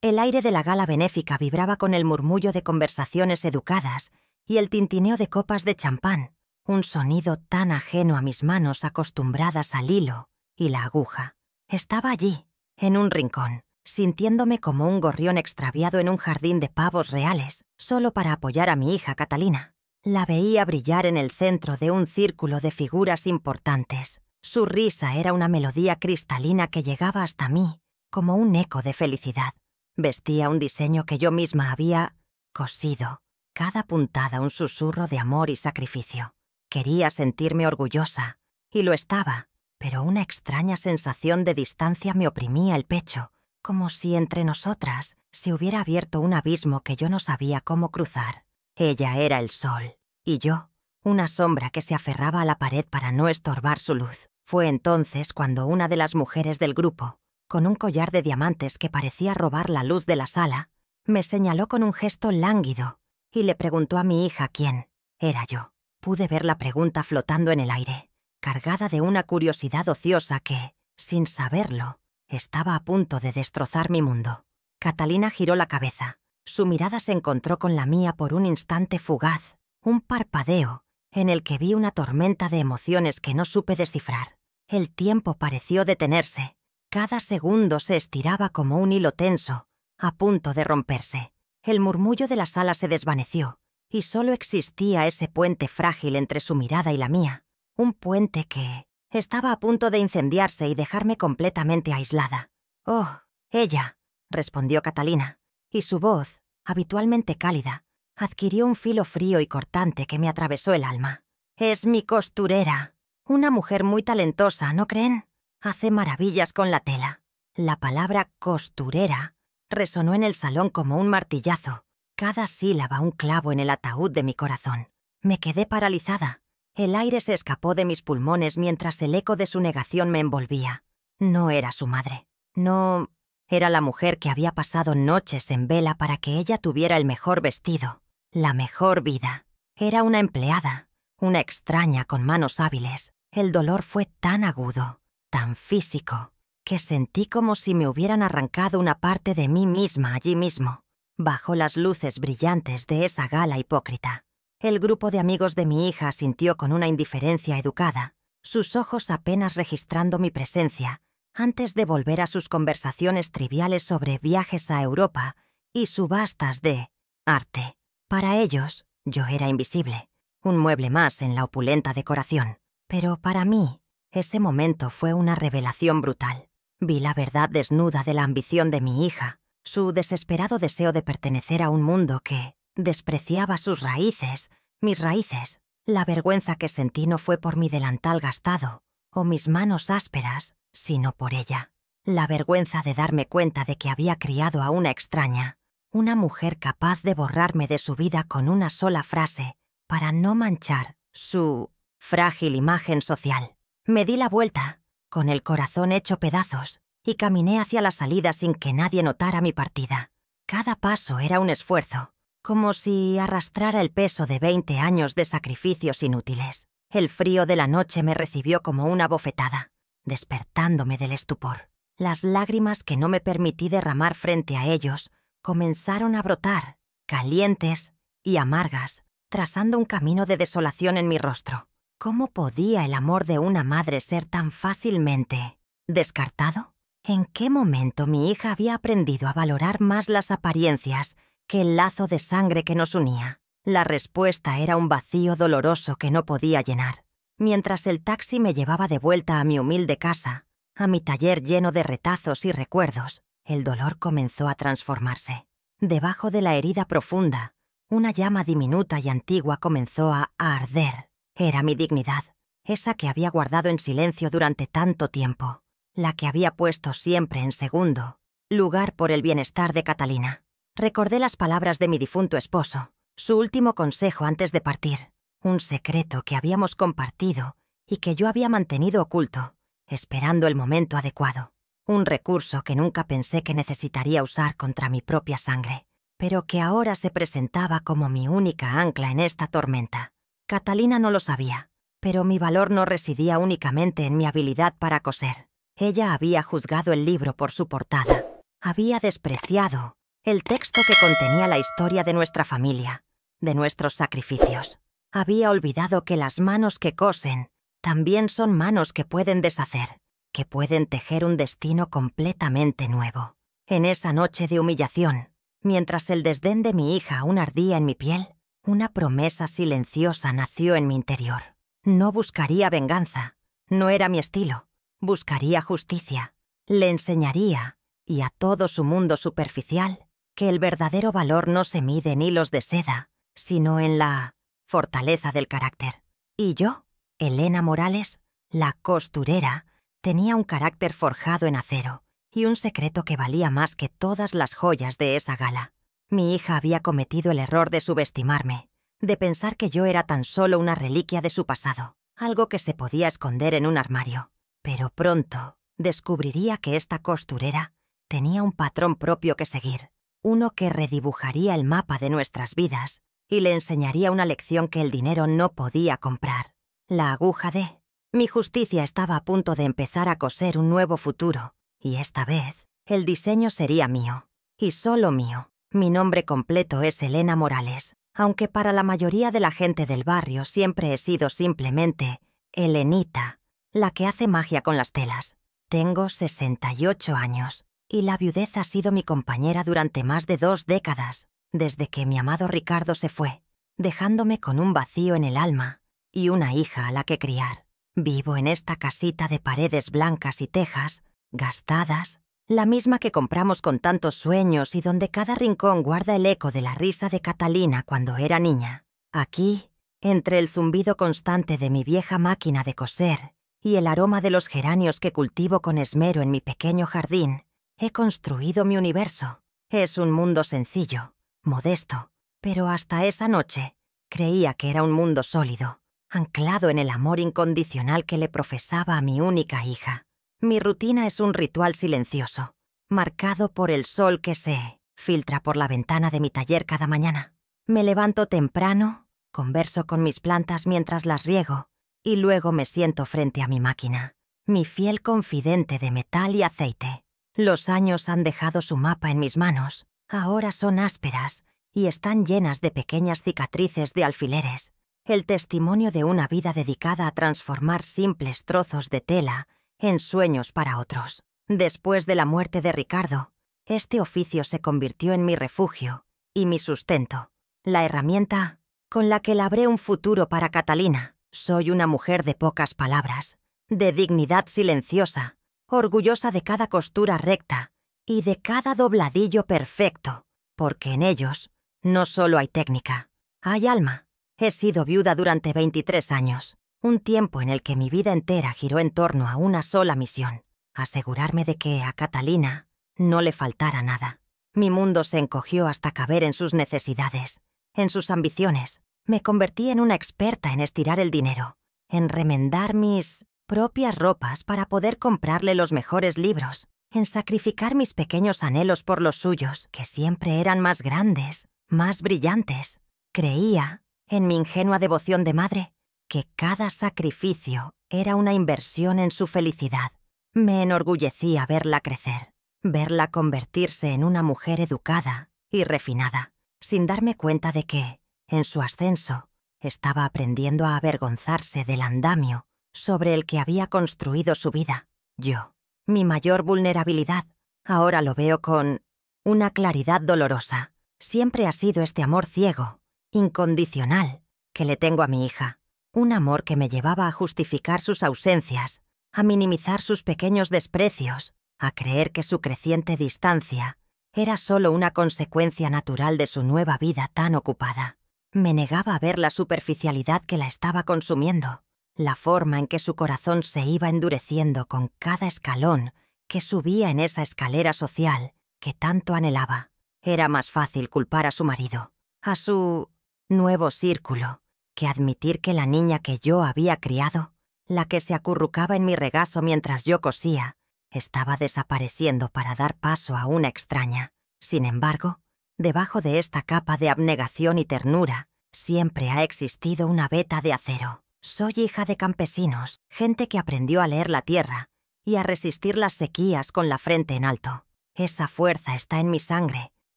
El aire de la gala benéfica vibraba con el murmullo de conversaciones educadas y el tintineo de copas de champán, un sonido tan ajeno a mis manos acostumbradas al hilo y la aguja. Estaba allí, en un rincón, sintiéndome como un gorrión extraviado en un jardín de pavos reales, solo para apoyar a mi hija Catalina. La veía brillar en el centro de un círculo de figuras importantes. Su risa era una melodía cristalina que llegaba hasta mí, como un eco de felicidad. Vestía un diseño que yo misma había cosido, cada puntada un susurro de amor y sacrificio. Quería sentirme orgullosa, y lo estaba, pero una extraña sensación de distancia me oprimía el pecho, como si entre nosotras se hubiera abierto un abismo que yo no sabía cómo cruzar. Ella era el sol, y yo, una sombra que se aferraba a la pared para no estorbar su luz. Fue entonces cuando una de las mujeres del grupo, con un collar de diamantes que parecía robar la luz de la sala, me señaló con un gesto lánguido y le preguntó a mi hija quién era yo. Pude ver la pregunta flotando en el aire, cargada de una curiosidad ociosa que, sin saberlo, estaba a punto de destrozar mi mundo. Catalina giró la cabeza. Su mirada se encontró con la mía por un instante fugaz, un parpadeo en el que vi una tormenta de emociones que no supe descifrar. El tiempo pareció detenerse. Cada segundo se estiraba como un hilo tenso, a punto de romperse. El murmullo de la sala se desvaneció, y solo existía ese puente frágil entre su mirada y la mía. Un puente que estaba a punto de incendiarse y dejarme completamente aislada. «Oh, ella», respondió Catalina, y su voz, habitualmente cálida, adquirió un filo frío y cortante que me atravesó el alma. «Es mi costurera. Una mujer muy talentosa, ¿no creen? Hace maravillas con la tela». La palabra costurera resonó en el salón como un martillazo, cada sílaba un clavo en el ataúd de mi corazón. Me quedé paralizada. El aire se escapó de mis pulmones mientras el eco de su negación me envolvía. No era su madre. No era la mujer que había pasado noches en vela para que ella tuviera el mejor vestido, la mejor vida. Era una empleada, una extraña con manos hábiles. El dolor fue tan agudo, tan físico, que sentí como si me hubieran arrancado una parte de mí misma allí mismo, bajo las luces brillantes de esa gala hipócrita. El grupo de amigos de mi hija asintió con una indiferencia educada, sus ojos apenas registrando mi presencia, antes de volver a sus conversaciones triviales sobre viajes a Europa y subastas de arte. Para ellos, yo era invisible, un mueble más en la opulenta decoración. Pero para mí, ese momento fue una revelación brutal. Vi la verdad desnuda de la ambición de mi hija, su desesperado deseo de pertenecer a un mundo que despreciaba sus raíces, mis raíces. La vergüenza que sentí no fue por mi delantal gastado o mis manos ásperas, sino por ella. La vergüenza de darme cuenta de que había criado a una extraña, una mujer capaz de borrarme de su vida con una sola frase para no manchar su frágil imagen social. Me di la vuelta, con el corazón hecho pedazos, y caminé hacia la salida sin que nadie notara mi partida. Cada paso era un esfuerzo, como si arrastrara el peso de 20 años de sacrificios inútiles. El frío de la noche me recibió como una bofetada, despertándome del estupor. Las lágrimas que no me permití derramar frente a ellos comenzaron a brotar, calientes y amargas, trazando un camino de desolación en mi rostro. ¿Cómo podía el amor de una madre ser tan fácilmente descartado? ¿En qué momento mi hija había aprendido a valorar más las apariencias que el lazo de sangre que nos unía? La respuesta era un vacío doloroso que no podía llenar. Mientras el taxi me llevaba de vuelta a mi humilde casa, a mi taller lleno de retazos y recuerdos, el dolor comenzó a transformarse. Debajo de la herida profunda, una llama diminuta y antigua comenzó a arder. Era mi dignidad, esa que había guardado en silencio durante tanto tiempo, la que había puesto siempre en segundo lugar por el bienestar de Catalina. Recordé las palabras de mi difunto esposo, su último consejo antes de partir, un secreto que habíamos compartido y que yo había mantenido oculto, esperando el momento adecuado, un recurso que nunca pensé que necesitaría usar contra mi propia sangre, pero que ahora se presentaba como mi única ancla en esta tormenta. Catalina no lo sabía, pero mi valor no residía únicamente en mi habilidad para coser. Ella había juzgado el libro por su portada. Había despreciado el texto que contenía la historia de nuestra familia, de nuestros sacrificios. Había olvidado que las manos que cosen también son manos que pueden deshacer, que pueden tejer un destino completamente nuevo. En esa noche de humillación, mientras el desdén de mi hija aún ardía en mi piel, una promesa silenciosa nació en mi interior. No buscaría venganza, no era mi estilo. Buscaría justicia, le enseñaría, y a todo su mundo superficial, que el verdadero valor no se mide en hilos de seda, sino en la fortaleza del carácter. Y yo, Elena Morales, la costurera, tenía un carácter forjado en acero y un secreto que valía más que todas las joyas de esa gala. Mi hija había cometido el error de subestimarme, de pensar que yo era tan solo una reliquia de su pasado, algo que se podía esconder en un armario. Pero pronto descubriría que esta costurera tenía un patrón propio que seguir, uno que redibujaría el mapa de nuestras vidas y le enseñaría una lección que el dinero no podía comprar. La aguja de mi justicia estaba a punto de empezar a coser un nuevo futuro, y esta vez el diseño sería mío, y solo mío. Mi nombre completo es Elena Morales, aunque para la mayoría de la gente del barrio siempre he sido simplemente Elenita, la que hace magia con las telas. Tengo 68 años, y la viudez ha sido mi compañera durante más de 2 décadas, desde que mi amado Ricardo se fue, dejándome con un vacío en el alma y una hija a la que criar. Vivo en esta casita de paredes blancas y tejas, gastadas, la misma que compramos con tantos sueños y donde cada rincón guarda el eco de la risa de Catalina cuando era niña. Aquí, entre el zumbido constante de mi vieja máquina de coser y el aroma de los geranios que cultivo con esmero en mi pequeño jardín, he construido mi universo. Es un mundo sencillo, modesto, pero hasta esa noche creía que era un mundo sólido, anclado en el amor incondicional que le profesaba a mi única hija. Mi rutina es un ritual silencioso, marcado por el sol que se filtra por la ventana de mi taller cada mañana. Me levanto temprano, converso con mis plantas mientras las riego, y luego me siento frente a mi máquina, mi fiel confidente de metal y aceite. Los años han dejado su mapa en mis manos. Ahora son ásperas y están llenas de pequeñas cicatrices de alfileres, el testimonio de una vida dedicada a transformar simples trozos de tela en sueños para otros. Después de la muerte de Ricardo, este oficio se convirtió en mi refugio y mi sustento, la herramienta con la que labré un futuro para Catalina. Soy una mujer de pocas palabras, de dignidad silenciosa, orgullosa de cada costura recta y de cada dobladillo perfecto, porque en ellos no solo hay técnica, hay alma. He sido viuda durante 23 años, un tiempo en el que mi vida entera giró en torno a una sola misión: asegurarme de que a Catalina no le faltara nada. Mi mundo se encogió hasta caber en sus necesidades, en sus ambiciones. Me convertí en una experta en estirar el dinero, en remendar mis propias ropas para poder comprarle los mejores libros, en sacrificar mis pequeños anhelos por los suyos, que siempre eran más grandes, más brillantes. Creía, en mi ingenua devoción de madre, que cada sacrificio era una inversión en su felicidad. Me enorgullecía verla crecer, verla convertirse en una mujer educada y refinada, sin darme cuenta de que, en su ascenso, estaba aprendiendo a avergonzarse del andamio sobre el que había construido su vida. Yo, mi mayor vulnerabilidad, ahora lo veo con una claridad dolorosa. Siempre ha sido este amor ciego, incondicional, que le tengo a mi hija. Un amor que me llevaba a justificar sus ausencias, a minimizar sus pequeños desprecios, a creer que su creciente distancia era solo una consecuencia natural de su nueva vida tan ocupada. Me negaba a ver la superficialidad que la estaba consumiendo, la forma en que su corazón se iba endureciendo con cada escalón que subía en esa escalera social que tanto anhelaba. Era más fácil culpar a su marido, a su nuevo círculo, que admitir que la niña que yo había criado, la que se acurrucaba en mi regazo mientras yo cosía, estaba desapareciendo para dar paso a una extraña. Sin embargo, debajo de esta capa de abnegación y ternura, siempre ha existido una veta de acero. Soy hija de campesinos, gente que aprendió a leer la tierra y a resistir las sequías con la frente en alto. Esa fuerza está en mi sangre,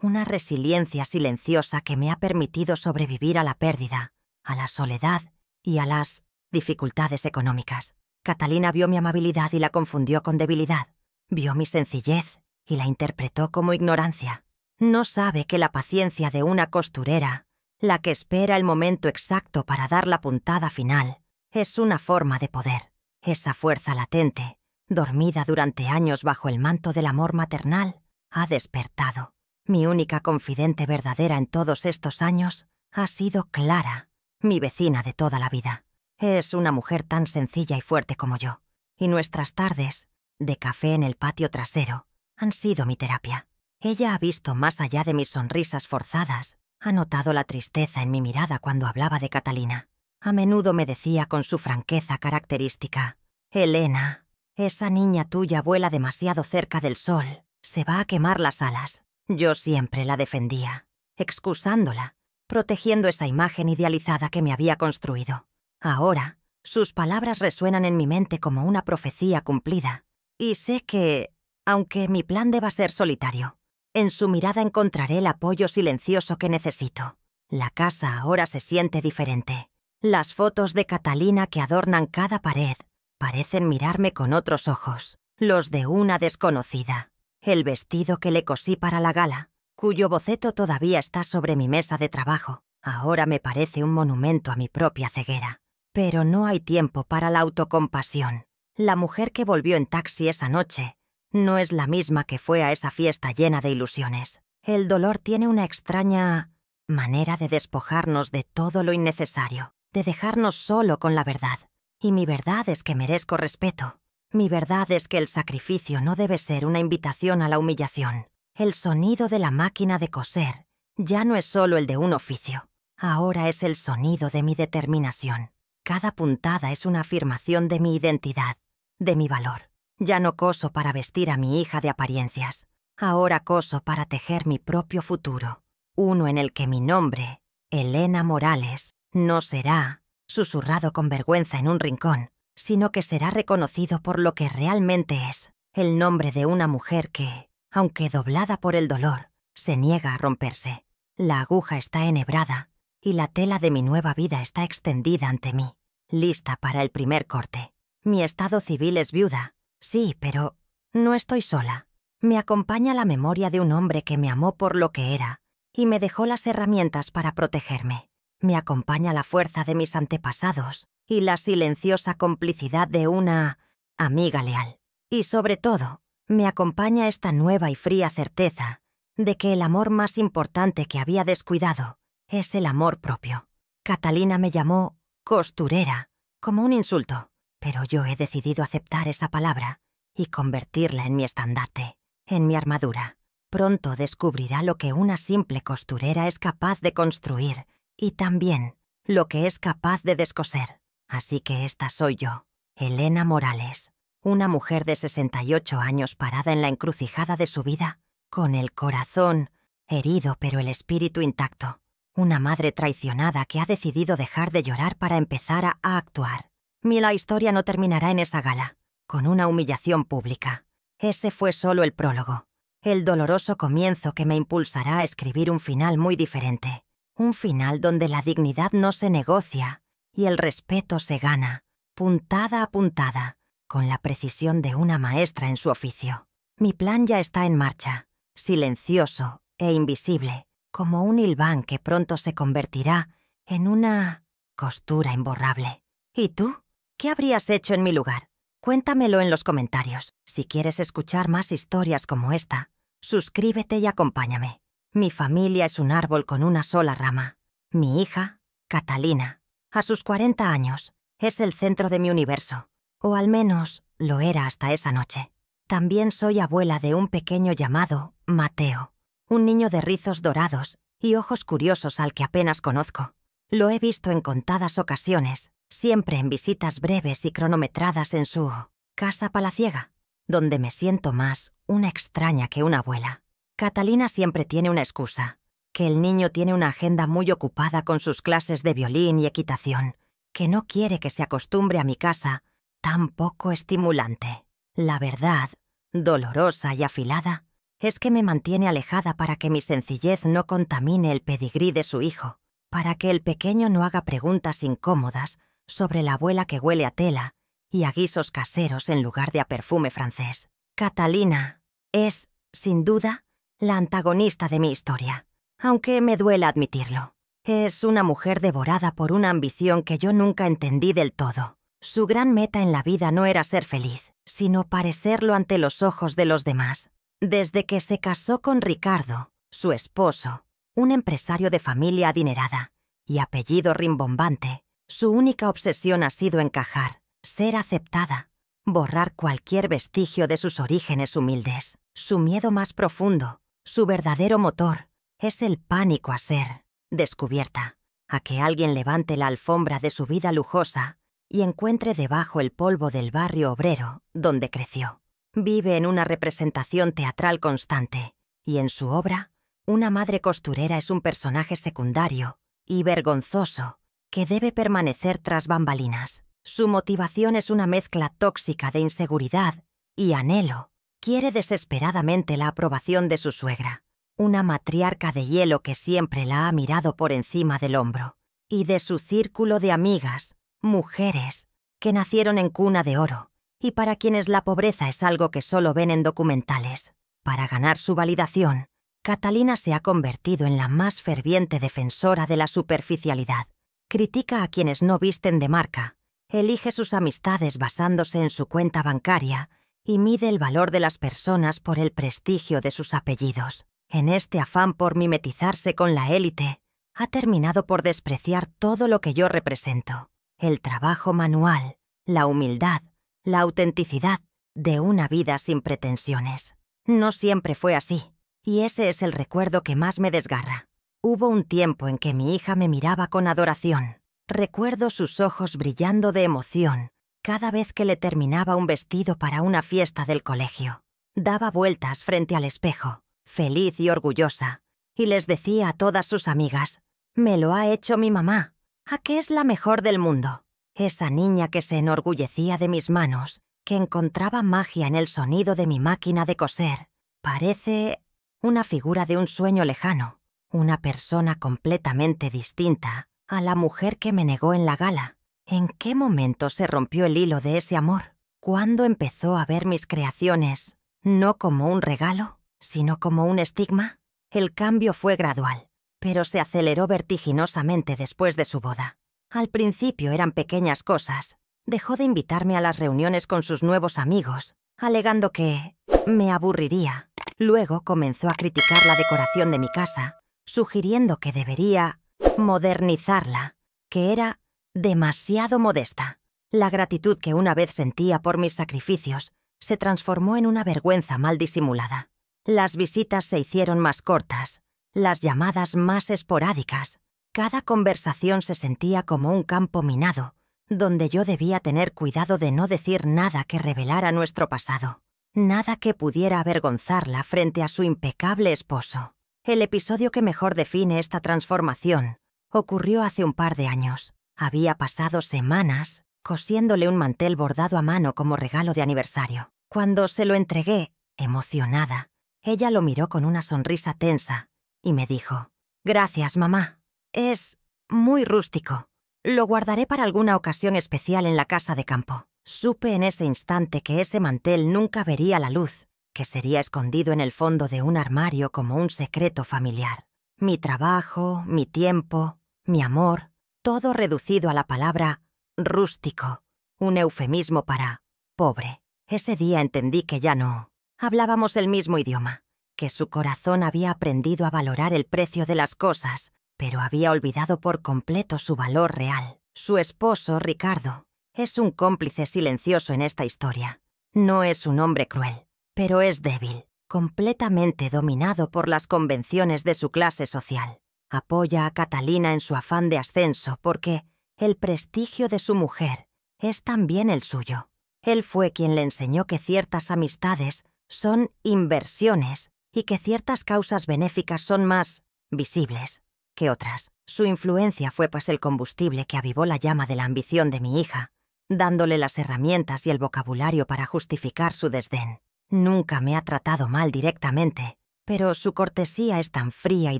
una resiliencia silenciosa que me ha permitido sobrevivir a la pérdida, a la soledad y a las dificultades económicas. Catalina vio mi amabilidad y la confundió con debilidad. Vio mi sencillez y la interpretó como ignorancia. No sabe que la paciencia de una costurera, la que espera el momento exacto para dar la puntada final, es una forma de poder. Esa fuerza latente, dormida durante años bajo el manto del amor maternal, ha despertado. Mi única confidente verdadera en todos estos años ha sido Clara, mi vecina de toda la vida. Es una mujer tan sencilla y fuerte como yo, y nuestras tardes, de café en el patio trasero, han sido mi terapia. Ella ha visto más allá de mis sonrisas forzadas, ha notado la tristeza en mi mirada cuando hablaba de Catalina. A menudo me decía con su franqueza característica: «Elena, esa niña tuya vuela demasiado cerca del sol, se va a quemar las alas». Yo siempre la defendía, excusándola, protegiendo esa imagen idealizada que me había construido. Ahora, sus palabras resuenan en mi mente como una profecía cumplida, y sé que, aunque mi plan deba ser solitario, en su mirada encontraré el apoyo silencioso que necesito. La casa ahora se siente diferente. Las fotos de Catalina que adornan cada pared parecen mirarme con otros ojos, los de una desconocida. El vestido que le cosí para la gala, cuyo boceto todavía está sobre mi mesa de trabajo, ahora me parece un monumento a mi propia ceguera. Pero no hay tiempo para la autocompasión. La mujer que volvió en taxi esa noche no es la misma que fue a esa fiesta llena de ilusiones. El dolor tiene una extraña manera de despojarnos de todo lo innecesario, de dejarnos solo con la verdad. Y mi verdad es que merezco respeto. Mi verdad es que el sacrificio no debe ser una invitación a la humillación. El sonido de la máquina de coser ya no es solo el de un oficio. Ahora es el sonido de mi determinación. Cada puntada es una afirmación de mi identidad, de mi valor. Ya no coso para vestir a mi hija de apariencias. Ahora coso para tejer mi propio futuro. Uno en el que mi nombre, Elena Morales, no será susurrado con vergüenza en un rincón, sino que será reconocido por lo que realmente es, el nombre de una mujer que, aunque doblada por el dolor, se niega a romperse. La aguja está enhebrada y la tela de mi nueva vida está extendida ante mí, lista para el primer corte. Mi estado civil es viuda, sí, pero no estoy sola. Me acompaña la memoria de un hombre que me amó por lo que era y me dejó las herramientas para protegerme. Me acompaña la fuerza de mis antepasados y la silenciosa complicidad de una amiga leal. Y sobre todo, me acompaña esta nueva y fría certeza de que el amor más importante que había descuidado es el amor propio. Catalina me llamó costurera, como un insulto, pero yo he decidido aceptar esa palabra y convertirla en mi estandarte, en mi armadura. Pronto descubrirá lo que una simple costurera es capaz de construir y también lo que es capaz de descoser. Así que esta soy yo, Elena Morales, una mujer de 68 años parada en la encrucijada de su vida, con el corazón herido pero el espíritu intacto. Una madre traicionada que ha decidido dejar de llorar para empezar a actuar. La historia no terminará en esa gala, con una humillación pública. Ese fue solo el prólogo, el doloroso comienzo que me impulsará a escribir un final muy diferente. Un final donde la dignidad no se negocia y el respeto se gana, puntada a puntada, con la precisión de una maestra en su oficio. Mi plan ya está en marcha, silencioso e invisible, como un hilván que pronto se convertirá en una costura imborrable. ¿Y tú? ¿Qué habrías hecho en mi lugar? Cuéntamelo en los comentarios. Si quieres escuchar más historias como esta, suscríbete y acompáñame. Mi familia es un árbol con una sola rama. Mi hija, Catalina, a sus 40 años, es el centro de mi universo, o al menos lo era hasta esa noche. También soy abuela de un pequeño llamado Mateo, un niño de rizos dorados y ojos curiosos al que apenas conozco. Lo he visto en contadas ocasiones, siempre en visitas breves y cronometradas en su casa palaciega, donde me siento más una extraña que una abuela. Catalina siempre tiene una excusa, que el niño tiene una agenda muy ocupada con sus clases de violín y equitación, que no quiere que se acostumbre a mi casa tan poco estimulante. La verdad, dolorosa y afilada, es que me mantiene alejada para que mi sencillez no contamine el pedigrí de su hijo, para que el pequeño no haga preguntas incómodas sobre la abuela que huele a tela y a guisos caseros en lugar de a perfume francés. Catalina es, sin duda, la antagonista de mi historia, aunque me duela admitirlo. Es una mujer devorada por una ambición que yo nunca entendí del todo. Su gran meta en la vida no era ser feliz, sino parecerlo ante los ojos de los demás. Desde que se casó con Ricardo, su esposo, un empresario de familia adinerada y apellido rimbombante, su única obsesión ha sido encajar, ser aceptada, borrar cualquier vestigio de sus orígenes humildes. Su miedo más profundo, su verdadero motor, es el pánico a ser descubierta, a que alguien levante la alfombra de su vida lujosa y encuentre debajo el polvo del barrio obrero donde creció. Vive en una representación teatral constante, y en su obra, una madre costurera es un personaje secundario y vergonzoso que debe permanecer tras bambalinas. Su motivación es una mezcla tóxica de inseguridad y anhelo. Quiere desesperadamente la aprobación de su suegra, una matriarca de hielo que siempre la ha mirado por encima del hombro, y de su círculo de amigas, mujeres, que nacieron en cuna de oro, y para quienes la pobreza es algo que solo ven en documentales. Para ganar su validación, Catalina se ha convertido en la más ferviente defensora de la superficialidad. Critica a quienes no visten de marca, elige sus amistades basándose en su cuenta bancaria y mide el valor de las personas por el prestigio de sus apellidos. En este afán por mimetizarse con la élite, ha terminado por despreciar todo lo que yo represento: el trabajo manual, la humildad, la autenticidad de una vida sin pretensiones. No siempre fue así, y ese es el recuerdo que más me desgarra. Hubo un tiempo en que mi hija me miraba con adoración. Recuerdo sus ojos brillando de emoción cada vez que le terminaba un vestido para una fiesta del colegio. Daba vueltas frente al espejo, feliz y orgullosa, y les decía a todas sus amigas: «Me lo ha hecho mi mamá, ¿a qué es la mejor del mundo?». Esa niña que se enorgullecía de mis manos, que encontraba magia en el sonido de mi máquina de coser, parece una figura de un sueño lejano, una persona completamente distinta a la mujer que me negó en la gala. ¿En qué momento se rompió el hilo de ese amor? ¿Cuándo empezó a ver mis creaciones no como un regalo, sino como un estigma? El cambio fue gradual, pero se aceleró vertiginosamente después de su boda. Al principio eran pequeñas cosas. Dejó de invitarme a las reuniones con sus nuevos amigos, alegando que me aburriría. Luego comenzó a criticar la decoración de mi casa, sugiriendo que debería modernizarla, que era demasiado modesta. La gratitud que una vez sentía por mis sacrificios se transformó en una vergüenza mal disimulada. Las visitas se hicieron más cortas, las llamadas más esporádicas. Cada conversación se sentía como un campo minado, donde yo debía tener cuidado de no decir nada que revelara nuestro pasado, nada que pudiera avergonzarla frente a su impecable esposo. El episodio que mejor define esta transformación ocurrió hace un par de años. Había pasado semanas cosiéndole un mantel bordado a mano como regalo de aniversario. Cuando se lo entregué, emocionada, ella lo miró con una sonrisa tensa y me dijo: «Gracias, mamá. Es muy rústico. Lo guardaré para alguna ocasión especial en la casa de campo». Supe en ese instante que ese mantel nunca vería la luz, que sería escondido en el fondo de un armario como un secreto familiar. Mi trabajo, mi tiempo, mi amor, todo reducido a la palabra rústico, un eufemismo para pobre. Ese día entendí que ya no hablábamos el mismo idioma, que su corazón había aprendido a valorar el precio de las cosas, pero había olvidado por completo su valor real. Su esposo, Ricardo, es un cómplice silencioso en esta historia. No es un hombre cruel, pero es débil, completamente dominado por las convenciones de su clase social. Apoya a Catalina en su afán de ascenso porque el prestigio de su mujer es también el suyo. Él fue quien le enseñó que ciertas amistades son inversiones y que ciertas causas benéficas son más visibles que otras. Su influencia fue pues el combustible que avivó la llama de la ambición de mi hija, dándole las herramientas y el vocabulario para justificar su desdén. Nunca me ha tratado mal directamente, pero su cortesía es tan fría y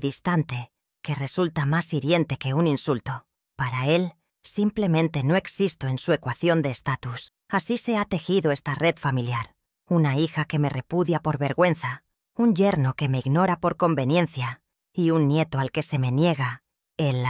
distante que resulta más hiriente que un insulto. Para él, simplemente no existo en su ecuación de estatus. Así se ha tejido esta red familiar. Una hija que me repudia por vergüenza, un yerno que me ignora por conveniencia y un nieto al que se me niega el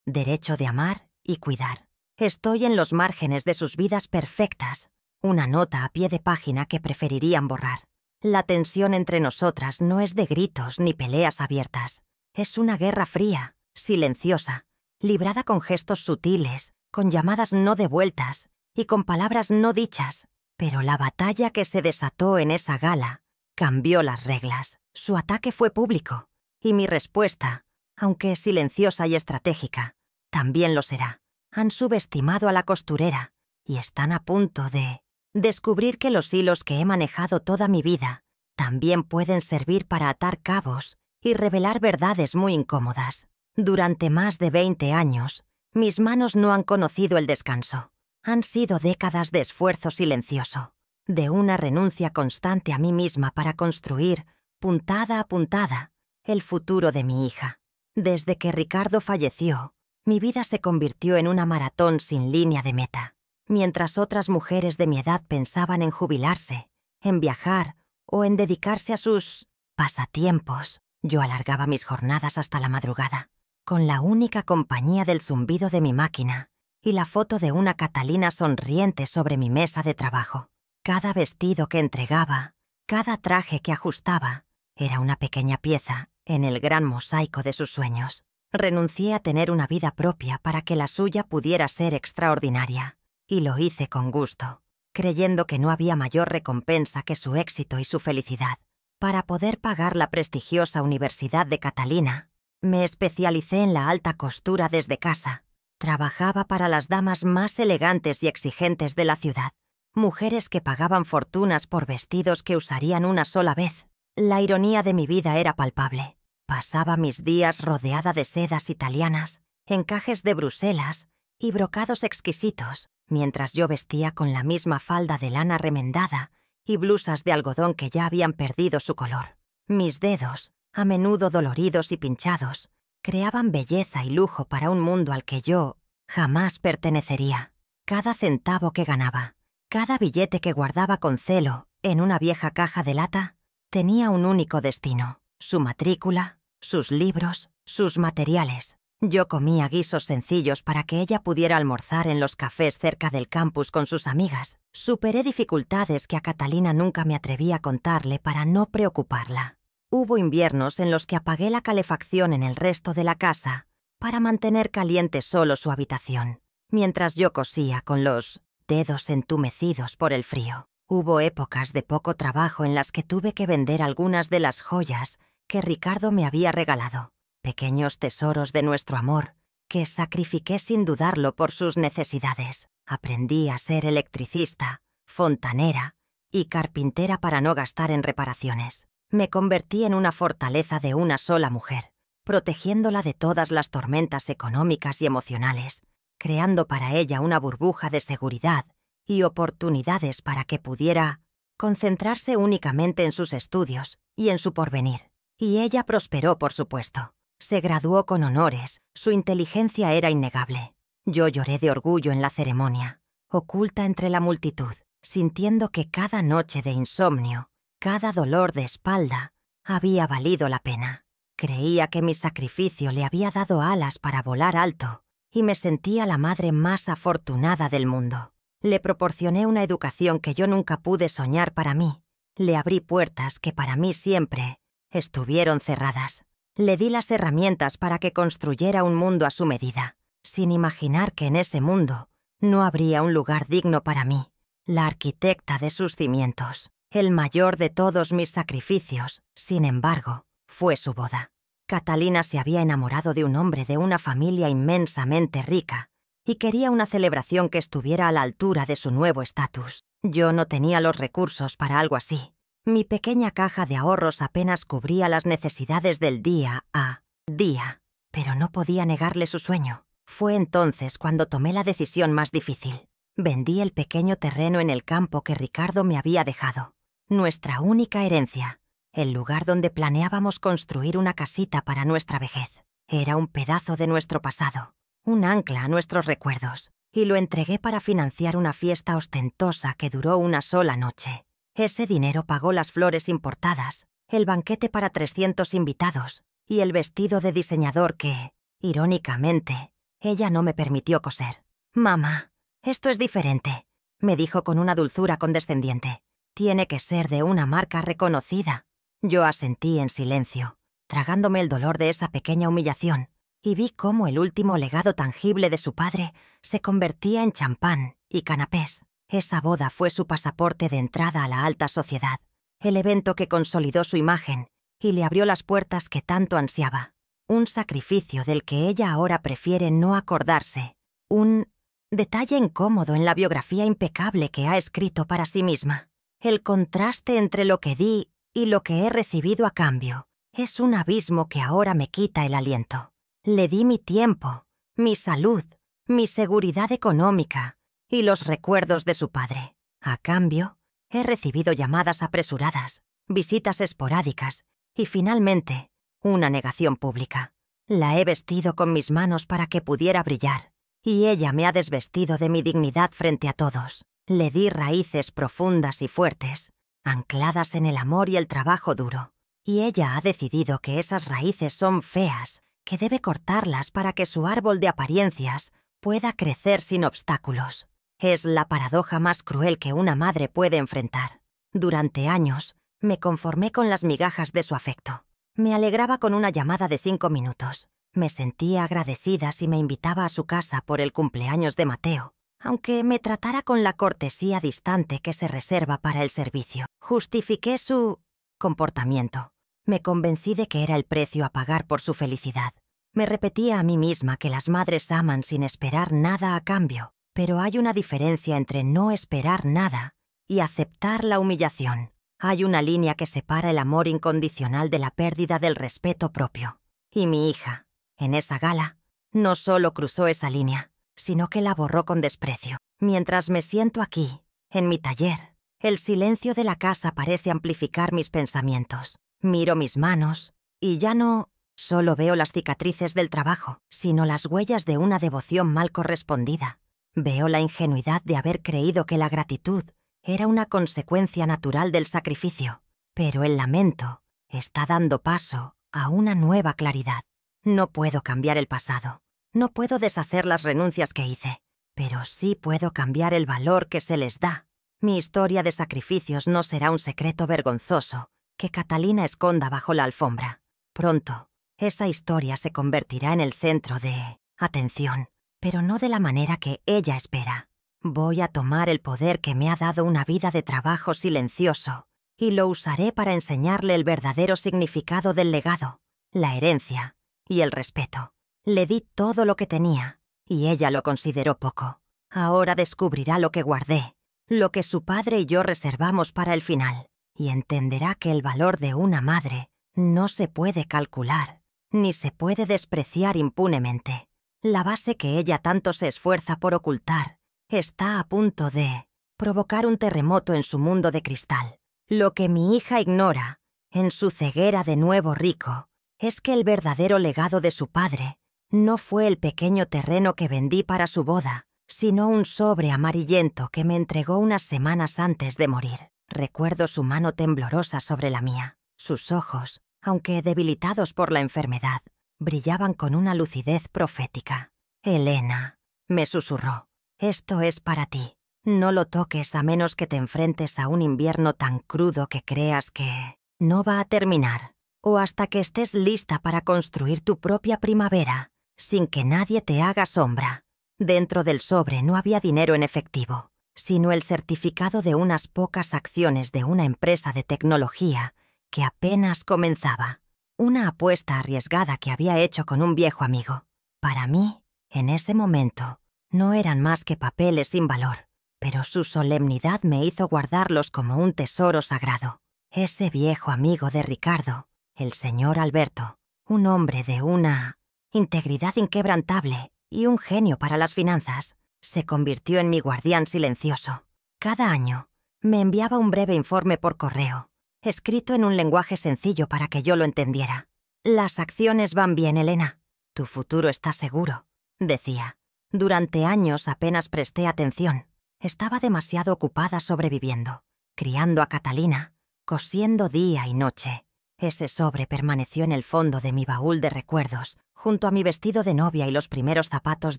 derecho de amar y cuidar. Estoy en los márgenes de sus vidas perfectas, una nota a pie de página que preferirían borrar. La tensión entre nosotras no es de gritos ni peleas abiertas. Es una guerra fría, silenciosa, librada con gestos sutiles, con llamadas no devueltas y con palabras no dichas. Pero la batalla que se desató en esa gala cambió las reglas. Su ataque fue público, y mi respuesta, aunque silenciosa y estratégica, también lo será. Han subestimado a la costurera y están a punto de descubrir que los hilos que he manejado toda mi vida también pueden servir para atar cabos y revelar verdades muy incómodas. Durante más de 20 años, mis manos no han conocido el descanso. Han sido décadas de esfuerzo silencioso, de una renuncia constante a mí misma para construir, puntada a puntada, el futuro de mi hija. Desde que Ricardo falleció, mi vida se convirtió en una maratón sin línea de meta. Mientras otras mujeres de mi edad pensaban en jubilarse, en viajar o en dedicarse a sus pasatiempos, yo alargaba mis jornadas hasta la madrugada, con la única compañía del zumbido de mi máquina y la foto de una Catalina sonriente sobre mi mesa de trabajo. Cada vestido que entregaba, cada traje que ajustaba, era una pequeña pieza en el gran mosaico de sus sueños. Renuncié a tener una vida propia para que la suya pudiera ser extraordinaria, y lo hice con gusto, creyendo que no había mayor recompensa que su éxito y su felicidad. Para poder pagar la prestigiosa Universidad de Catalina, me especialicé en la alta costura desde casa. Trabajaba para las damas más elegantes y exigentes de la ciudad, mujeres que pagaban fortunas por vestidos que usarían una sola vez. La ironía de mi vida era palpable. Pasaba mis días rodeada de sedas italianas, encajes de Bruselas y brocados exquisitos, mientras yo vestía con la misma falda de lana remendada y blusas de algodón que ya habían perdido su color. Mis dedos, a menudo doloridos y pinchados, creaban belleza y lujo para un mundo al que yo jamás pertenecería. Cada centavo que ganaba, cada billete que guardaba con celo en una vieja caja de lata, tenía un único destino: su matrícula, sus libros, sus materiales. Yo comía guisos sencillos para que ella pudiera almorzar en los cafés cerca del campus con sus amigas. Superé dificultades que a Catalina nunca me atreví a contarle para no preocuparla. Hubo inviernos en los que apagué la calefacción en el resto de la casa para mantener caliente solo su habitación, mientras yo cosía con los dedos entumecidos por el frío. Hubo épocas de poco trabajo en las que tuve que vender algunas de las joyas que Ricardo me había regalado, pequeños tesoros de nuestro amor que sacrifiqué sin dudarlo por sus necesidades. Aprendí a ser electricista, fontanera y carpintera para no gastar en reparaciones. Me convertí en una fortaleza de una sola mujer, protegiéndola de todas las tormentas económicas y emocionales, creando para ella una burbuja de seguridad y oportunidades para que pudiera concentrarse únicamente en sus estudios y en su porvenir. Y ella prosperó, por supuesto. Se graduó con honores, su inteligencia era innegable. Yo lloré de orgullo en la ceremonia, oculta entre la multitud, sintiendo que cada noche de insomnio, cada dolor de espalda, había valido la pena. Creía que mi sacrificio le había dado alas para volar alto, y me sentía la madre más afortunada del mundo. Le proporcioné una educación que yo nunca pude soñar para mí. Le abrí puertas que para mí siempre estuvieron cerradas. Le di las herramientas para que construyera un mundo a su medida, sin imaginar que en ese mundo no habría un lugar digno para mí, la arquitecta de sus cimientos. El mayor de todos mis sacrificios, sin embargo, fue su boda. Catalina se había enamorado de un hombre de una familia inmensamente rica y quería una celebración que estuviera a la altura de su nuevo estatus. Yo no tenía los recursos para algo así. Mi pequeña caja de ahorros apenas cubría las necesidades del día a día, pero no podía negarle su sueño. Fue entonces cuando tomé la decisión más difícil. Vendí el pequeño terreno en el campo que Ricardo me había dejado. nuestra única herencia, el lugar donde planeábamos construir una casita para nuestra vejez. Era un pedazo de nuestro pasado, un ancla a nuestros recuerdos, y lo entregué para financiar una fiesta ostentosa que duró una sola noche. Ese dinero pagó las flores importadas, el banquete para 300 invitados y el vestido de diseñador que, irónicamente, ella no me permitió coser. «Mamá, esto es diferente», me dijo con una dulzura condescendiente. «Tiene que ser de una marca reconocida». Yo asentí en silencio, tragándome el dolor de esa pequeña humillación, y vi cómo el último legado tangible de su padre se convertía en champán y canapés. Esa boda fue su pasaporte de entrada a la alta sociedad, el evento que consolidó su imagen y le abrió las puertas que tanto ansiaba. Un sacrificio del que ella ahora prefiere no acordarse. Un detalle incómodo en la biografía impecable que ha escrito para sí misma. El contraste entre lo que di y lo que he recibido a cambio es un abismo que ahora me quita el aliento. Le di mi tiempo, mi salud, mi seguridad económica y los recuerdos de su padre. A cambio, he recibido llamadas apresuradas, visitas esporádicas y, finalmente, una negación pública. La he vestido con mis manos para que pudiera brillar, y ella me ha desvestido de mi dignidad frente a todos. Le di raíces profundas y fuertes, ancladas en el amor y el trabajo duro, y ella ha decidido que esas raíces son feas, que debe cortarlas para que su árbol de apariencias pueda crecer sin obstáculos. Es la paradoja más cruel que una madre puede enfrentar. Durante años, me conformé con las migajas de su afecto. Me alegraba con una llamada de 5 minutos. Me sentía agradecida si me invitaba a su casa por el cumpleaños de Mateo, aunque me tratara con la cortesía distante que se reserva para el servicio. Justifiqué su comportamiento. Me convencí de que era el precio a pagar por su felicidad. Me repetía a mí misma que las madres aman sin esperar nada a cambio, pero hay una diferencia entre no esperar nada y aceptar la humillación. Hay una línea que separa el amor incondicional de la pérdida del respeto propio. Y mi hija, en esa gala, no solo cruzó esa línea, sino que la borró con desprecio. Mientras me siento aquí, en mi taller, el silencio de la casa parece amplificar mis pensamientos. Miro mis manos y ya no solo veo las cicatrices del trabajo, sino las huellas de una devoción mal correspondida. Veo la ingenuidad de haber creído que la gratitud era una consecuencia natural del sacrificio, pero el lamento está dando paso a una nueva claridad. No puedo cambiar el pasado, no puedo deshacer las renuncias que hice, pero sí puedo cambiar el valor que se les da. Mi historia de sacrificios no será un secreto vergonzoso que Catalina esconda bajo la alfombra. Pronto, esa historia se convertirá en el centro de atención, pero no de la manera que ella espera. Voy a tomar el poder que me ha dado una vida de trabajo silencioso y lo usaré para enseñarle el verdadero significado del legado, la herencia y el respeto. Le di todo lo que tenía y ella lo consideró poco. Ahora descubrirá lo que guardé, lo que su padre y yo reservamos para el final, y entenderá que el valor de una madre no se puede calcular, ni se puede despreciar impunemente. La base que ella tanto se esfuerza por ocultar está a punto de provocar un terremoto en su mundo de cristal. Lo que mi hija ignora, en su ceguera de nuevo rico, es que el verdadero legado de su padre no fue el pequeño terreno que vendí para su boda, sino un sobre amarillento que me entregó unas semanas antes de morir. Recuerdo su mano temblorosa sobre la mía. Sus ojos, aunque debilitados por la enfermedad, brillaban con una lucidez profética. «Elena», me susurró, «esto es para ti. No lo toques a menos que te enfrentes a un invierno tan crudo que creas que no va a terminar, o hasta que estés lista para construir tu propia primavera, sin que nadie te haga sombra». Dentro del sobre no había dinero en efectivo, sino el certificado de unas pocas acciones de una empresa de tecnología que apenas comenzaba. Una apuesta arriesgada que había hecho con un viejo amigo. Para mí, en ese momento, no eran más que papeles sin valor, pero su solemnidad me hizo guardarlos como un tesoro sagrado. Ese viejo amigo de Ricardo, el señor Alberto, un hombre de una integridad inquebrantable y un genio para las finanzas, se convirtió en mi guardián silencioso. Cada año, Me enviaba un breve informe por correo, escrito en un lenguaje sencillo para que yo lo entendiera. «Las acciones van bien, Elena. Tu futuro está seguro», decía. Durante años apenas presté atención. Estaba demasiado ocupada sobreviviendo, criando a Catalina, cosiendo día y noche. Ese sobre permaneció en el fondo de mi baúl de recuerdos, junto a mi vestido de novia y los primeros zapatos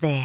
de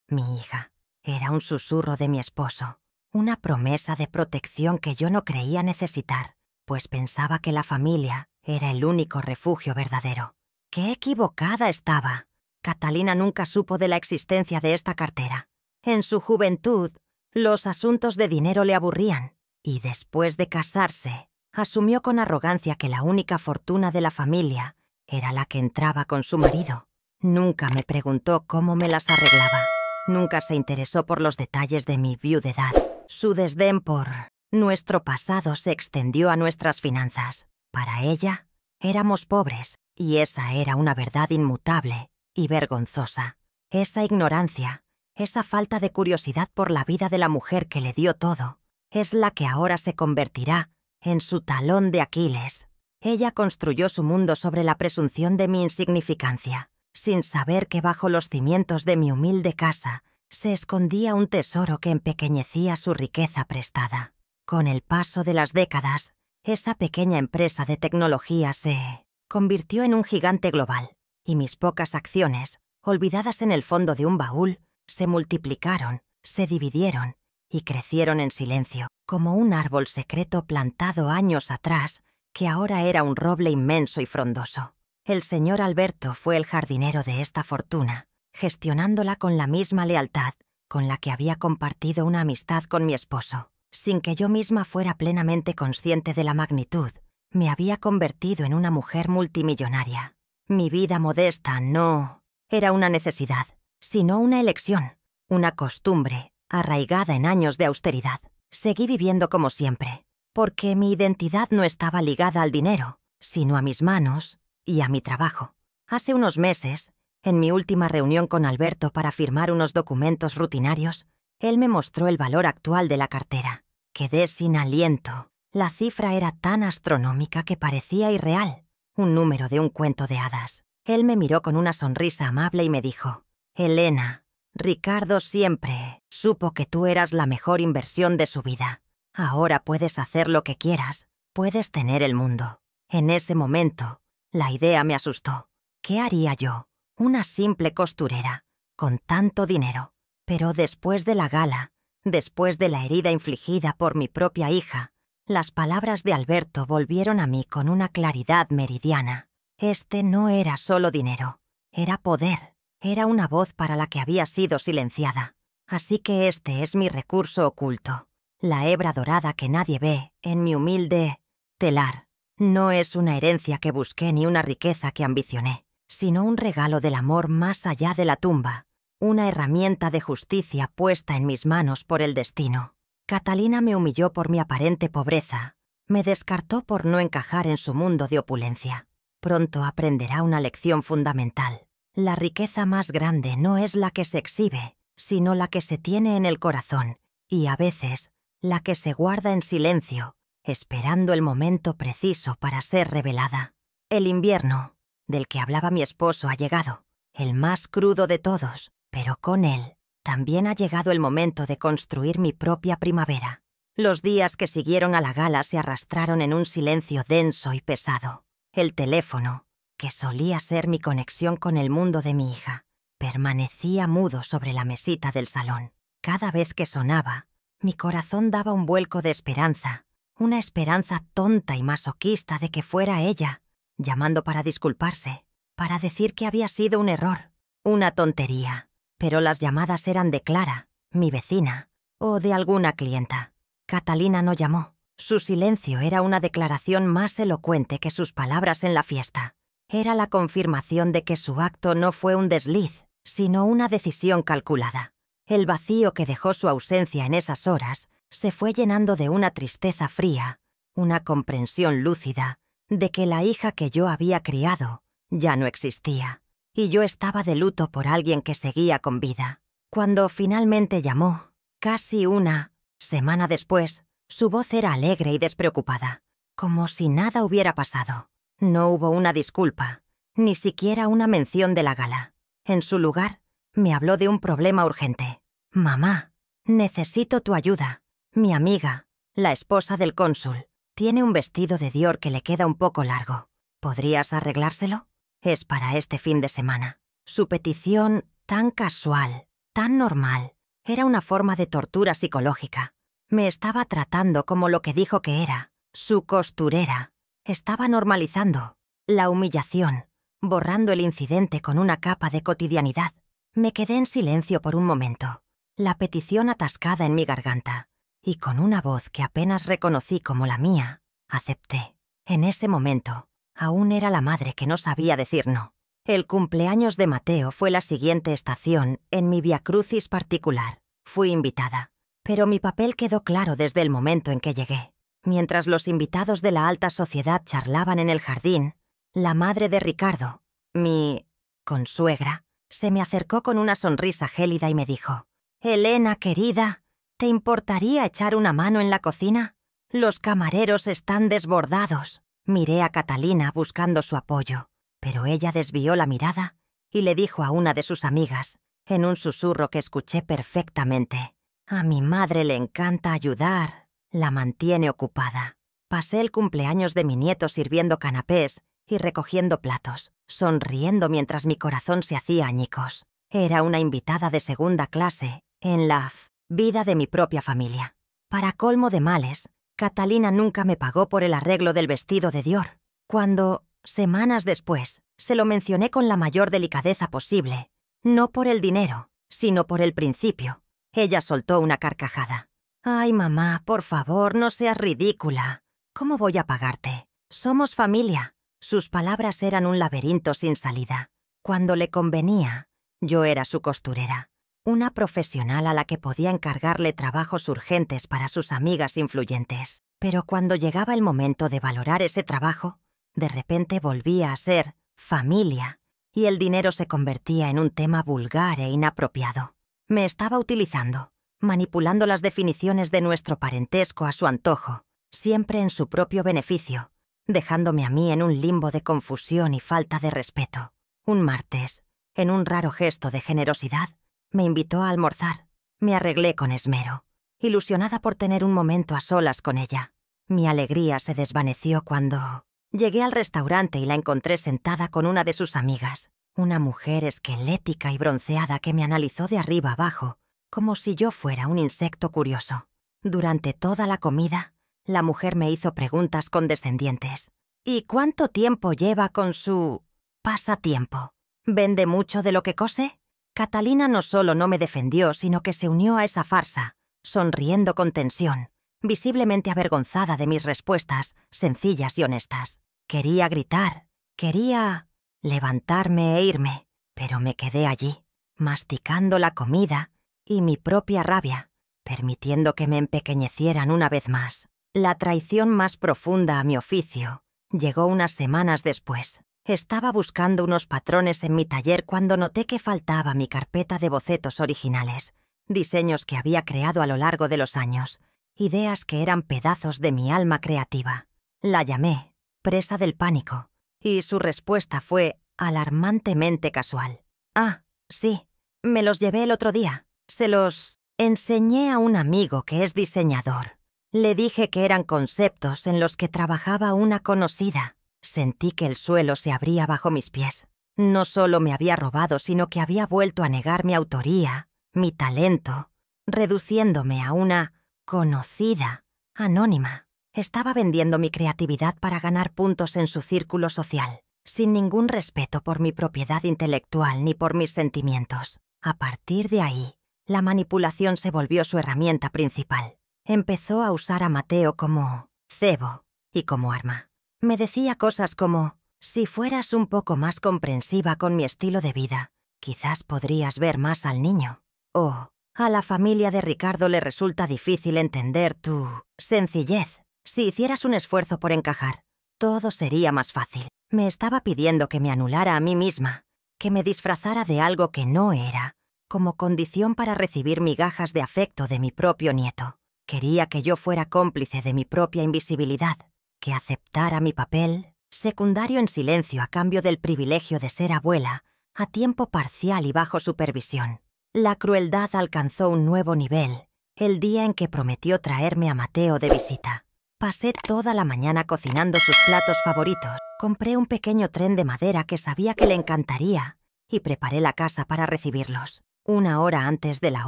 mi hija. Era un susurro de mi esposo, una promesa de protección que yo no creía necesitar, pues pensaba que la familia era el único refugio verdadero. ¡Qué equivocada estaba! Catalina nunca supo de la existencia de esta cartera. En su juventud, los asuntos de dinero le aburrían, y después de casarse, asumió con arrogancia que la única fortuna de la familia era la que entraba con su marido. Nunca me preguntó cómo me las arreglaba. Nunca se interesó por los detalles de mi viudedad. Su desdén por nuestro pasado se extendió a nuestras finanzas. Para ella, éramos pobres, y esa era una verdad inmutable y vergonzosa. Esa ignorancia, esa falta de curiosidad por la vida de la mujer que le dio todo, es la que ahora se convertirá en su talón de Aquiles. Ella construyó su mundo sobre la presunción de mi insignificancia, sin saber que bajo los cimientos de mi humilde casa se escondía un tesoro que empequeñecía su riqueza prestada. Con el paso de las décadas, esa pequeña empresa de tecnología se convirtió en un gigante global, y mis pocas acciones, olvidadas en el fondo de un baúl, se multiplicaron, se dividieron y crecieron en silencio, como un árbol secreto plantado años atrás, que ahora era un roble inmenso y frondoso. El señor Alberto fue el jardinero de esta fortuna, gestionándola con la misma lealtad con la que había compartido una amistad con mi esposo. Sin que yo misma fuera plenamente consciente de la magnitud, me había convertido en una mujer multimillonaria. Mi vida modesta no era una necesidad, sino una elección, una costumbre arraigada en años de austeridad. Seguí viviendo como siempre, porque mi identidad no estaba ligada al dinero, sino a mis manos y a mi trabajo. Hace unos meses, en mi última reunión con Alberto para firmar unos documentos rutinarios, él me mostró el valor actual de la cartera. Quedé sin aliento. La cifra era tan astronómica que parecía irreal, un número de un cuento de hadas. Él me miró con una sonrisa amable y me dijo: «Elena, Ricardo siempre supo que tú eras la mejor inversión de su vida. Ahora puedes hacer lo que quieras, puedes tener el mundo». En ese momento, la idea me asustó. ¿Qué haría yo, una simple costurera, con tanto dinero? Pero después de la gala, después de la herida infligida por mi propia hija, las palabras de Alberto volvieron a mí con una claridad meridiana. Este no era solo dinero, era poder, era una voz para la que había sido silenciada. Así que este es mi recurso oculto, la hebra dorada que nadie ve en mi humilde telar. No es una herencia que busqué ni una riqueza que ambicioné, sino un regalo del amor más allá de la tumba, una herramienta de justicia puesta en mis manos por el destino. Catalina me humilló por mi aparente pobreza, me descartó por no encajar en su mundo de opulencia. Pronto aprenderá una lección fundamental. La riqueza más grande no es la que se exhibe, sino la que se tiene en el corazón, y a veces la que se guarda en silencio, esperando el momento preciso para ser revelada. El invierno, del que hablaba mi esposo, ha llegado, el más crudo de todos, pero con él también ha llegado el momento de construir mi propia primavera. Los días que siguieron a la gala se arrastraron en un silencio denso y pesado. El teléfono, que solía ser mi conexión con el mundo de mi hija, permanecía mudo sobre la mesita del salón. Cada vez que sonaba, mi corazón daba un vuelco de esperanza, una esperanza tonta y masoquista de que fuera ella, llamando para disculparse, para decir que había sido un error, una tontería. Pero las llamadas eran de Clara, mi vecina, o de alguna clienta. Catalina no llamó. Su silencio era una declaración más elocuente que sus palabras en la fiesta. Era la confirmación de que su acto no fue un desliz, sino una decisión calculada. El vacío que dejó su ausencia en esas horas se fue llenando de una tristeza fría, una comprensión lúcida de que la hija que yo había criado ya no existía, y yo estaba de luto por alguien que seguía con vida. Cuando finalmente llamó, casi una semana después, Su voz era alegre y despreocupada, como si nada hubiera pasado. No hubo una disculpa, ni siquiera una mención de la gala. En su lugar, me habló de un problema urgente. «Mamá, necesito tu ayuda. Mi amiga, la esposa del cónsul, tiene un vestido de Dior que le queda un poco largo. ¿Podrías arreglárselo? Es para este fin de semana». Su petición, tan casual, tan normal, era una forma de tortura psicológica. Me estaba tratando como lo que dijo que era, su costurera. Estaba normalizando la humillación, borrando el incidente con una capa de cotidianidad. Me quedé en silencio por un momento, la petición atascada en mi garganta, y con una voz que apenas reconocí como la mía, acepté. En ese momento, aún era la madre que no sabía decir no. El cumpleaños de Mateo fue la siguiente estación en mi viacrucis particular. Fui invitada, pero mi papel quedó claro desde el momento en que llegué. Mientras los invitados de la alta sociedad charlaban en el jardín, la madre de Ricardo, mi consuegra, se me acercó con una sonrisa gélida y me dijo: «Elena, querida, ¿te importaría echar una mano en la cocina? Los camareros están desbordados». Miré a Catalina buscando su apoyo, pero ella desvió la mirada y le dijo a una de sus amigas, en un susurro que escuché perfectamente: «A mi madre le encanta ayudar, la mantiene ocupada». Pasé el cumpleaños de mi nieto sirviendo canapés y recogiendo platos, sonriendo mientras mi corazón se hacía añicos. Era una invitada de segunda clase en la vida de mi propia familia. Para colmo de males, Catalina nunca me pagó por el arreglo del vestido de Dior. Cuando, semanas después, se lo mencioné con la mayor delicadeza posible, no por el dinero, sino por el principio, ella soltó una carcajada. «Ay, mamá, por favor, no seas ridícula. ¿Cómo voy a pagarte? Somos familia». Sus palabras eran un laberinto sin salida. Cuando le convenía, yo era su costurera, una profesional a la que podía encargarle trabajos urgentes para sus amigas influyentes. Pero cuando llegaba el momento de valorar ese trabajo, de repente volvía a ser familia, y el dinero se convertía en un tema vulgar e inapropiado. Me estaba utilizando, manipulando las definiciones de nuestro parentesco a su antojo, siempre en su propio beneficio, dejándome a mí en un limbo de confusión y falta de respeto. Un martes, en un raro gesto de generosidad, me invitó a almorzar. Me arreglé con esmero, ilusionada por tener un momento a solas con ella. Mi alegría se desvaneció cuando llegué al restaurante y la encontré sentada con una de sus amigas, una mujer esquelética y bronceada que me analizó de arriba abajo, como si yo fuera un insecto curioso. Durante toda la comida, la mujer me hizo preguntas condescendientes. «¿Y cuánto tiempo lleva con su pasatiempo? ¿Vende mucho de lo que cose?». Catalina no solo no me defendió, sino que se unió a esa farsa, sonriendo con tensión, visiblemente avergonzada de mis respuestas, sencillas y honestas. Quería gritar, quería levantarme e irme, pero me quedé allí, masticando la comida y mi propia rabia, permitiendo que me empequeñecieran una vez más. La traición más profunda a mi oficio llegó unas semanas después. Estaba buscando unos patrones en mi taller cuando noté que faltaba mi carpeta de bocetos originales, diseños que había creado a lo largo de los años, ideas que eran pedazos de mi alma creativa. La llamé, presa del pánico, y su respuesta fue alarmantemente casual. «Ah, sí, me los llevé el otro día. Se los enseñé a un amigo que es diseñador. Le dije que eran conceptos en los que trabajaba una conocida». Sentí que el suelo se abría bajo mis pies. No solo me había robado, sino que había vuelto a negar mi autoría, mi talento, reduciéndome a una conocida, anónima. Estaba vendiendo mi creatividad para ganar puntos en su círculo social, sin ningún respeto por mi propiedad intelectual ni por mis sentimientos. A partir de ahí, la manipulación se volvió su herramienta principal. Empezó a usar a Mateo como cebo y como arma. Me decía cosas como: «Si fueras un poco más comprensiva con mi estilo de vida, quizás podrías ver más al niño». O: «A la familia de Ricardo le resulta difícil entender tu sencillez. Si hicieras un esfuerzo por encajar, todo sería más fácil». Me estaba pidiendo que me anulara a mí misma, que me disfrazara de algo que no era, como condición para recibir migajas de afecto de mi propio nieto. Quería que yo fuera cómplice de mi propia invisibilidad, que aceptara mi papel, secundario en silencio a cambio del privilegio de ser abuela, a tiempo parcial y bajo supervisión. La crueldad alcanzó un nuevo nivel el día en que prometió traerme a Mateo de visita. Pasé toda la mañana cocinando sus platos favoritos. Compré un pequeño tren de madera que sabía que le encantaría y preparé la casa para recibirlos. 1 hora antes de la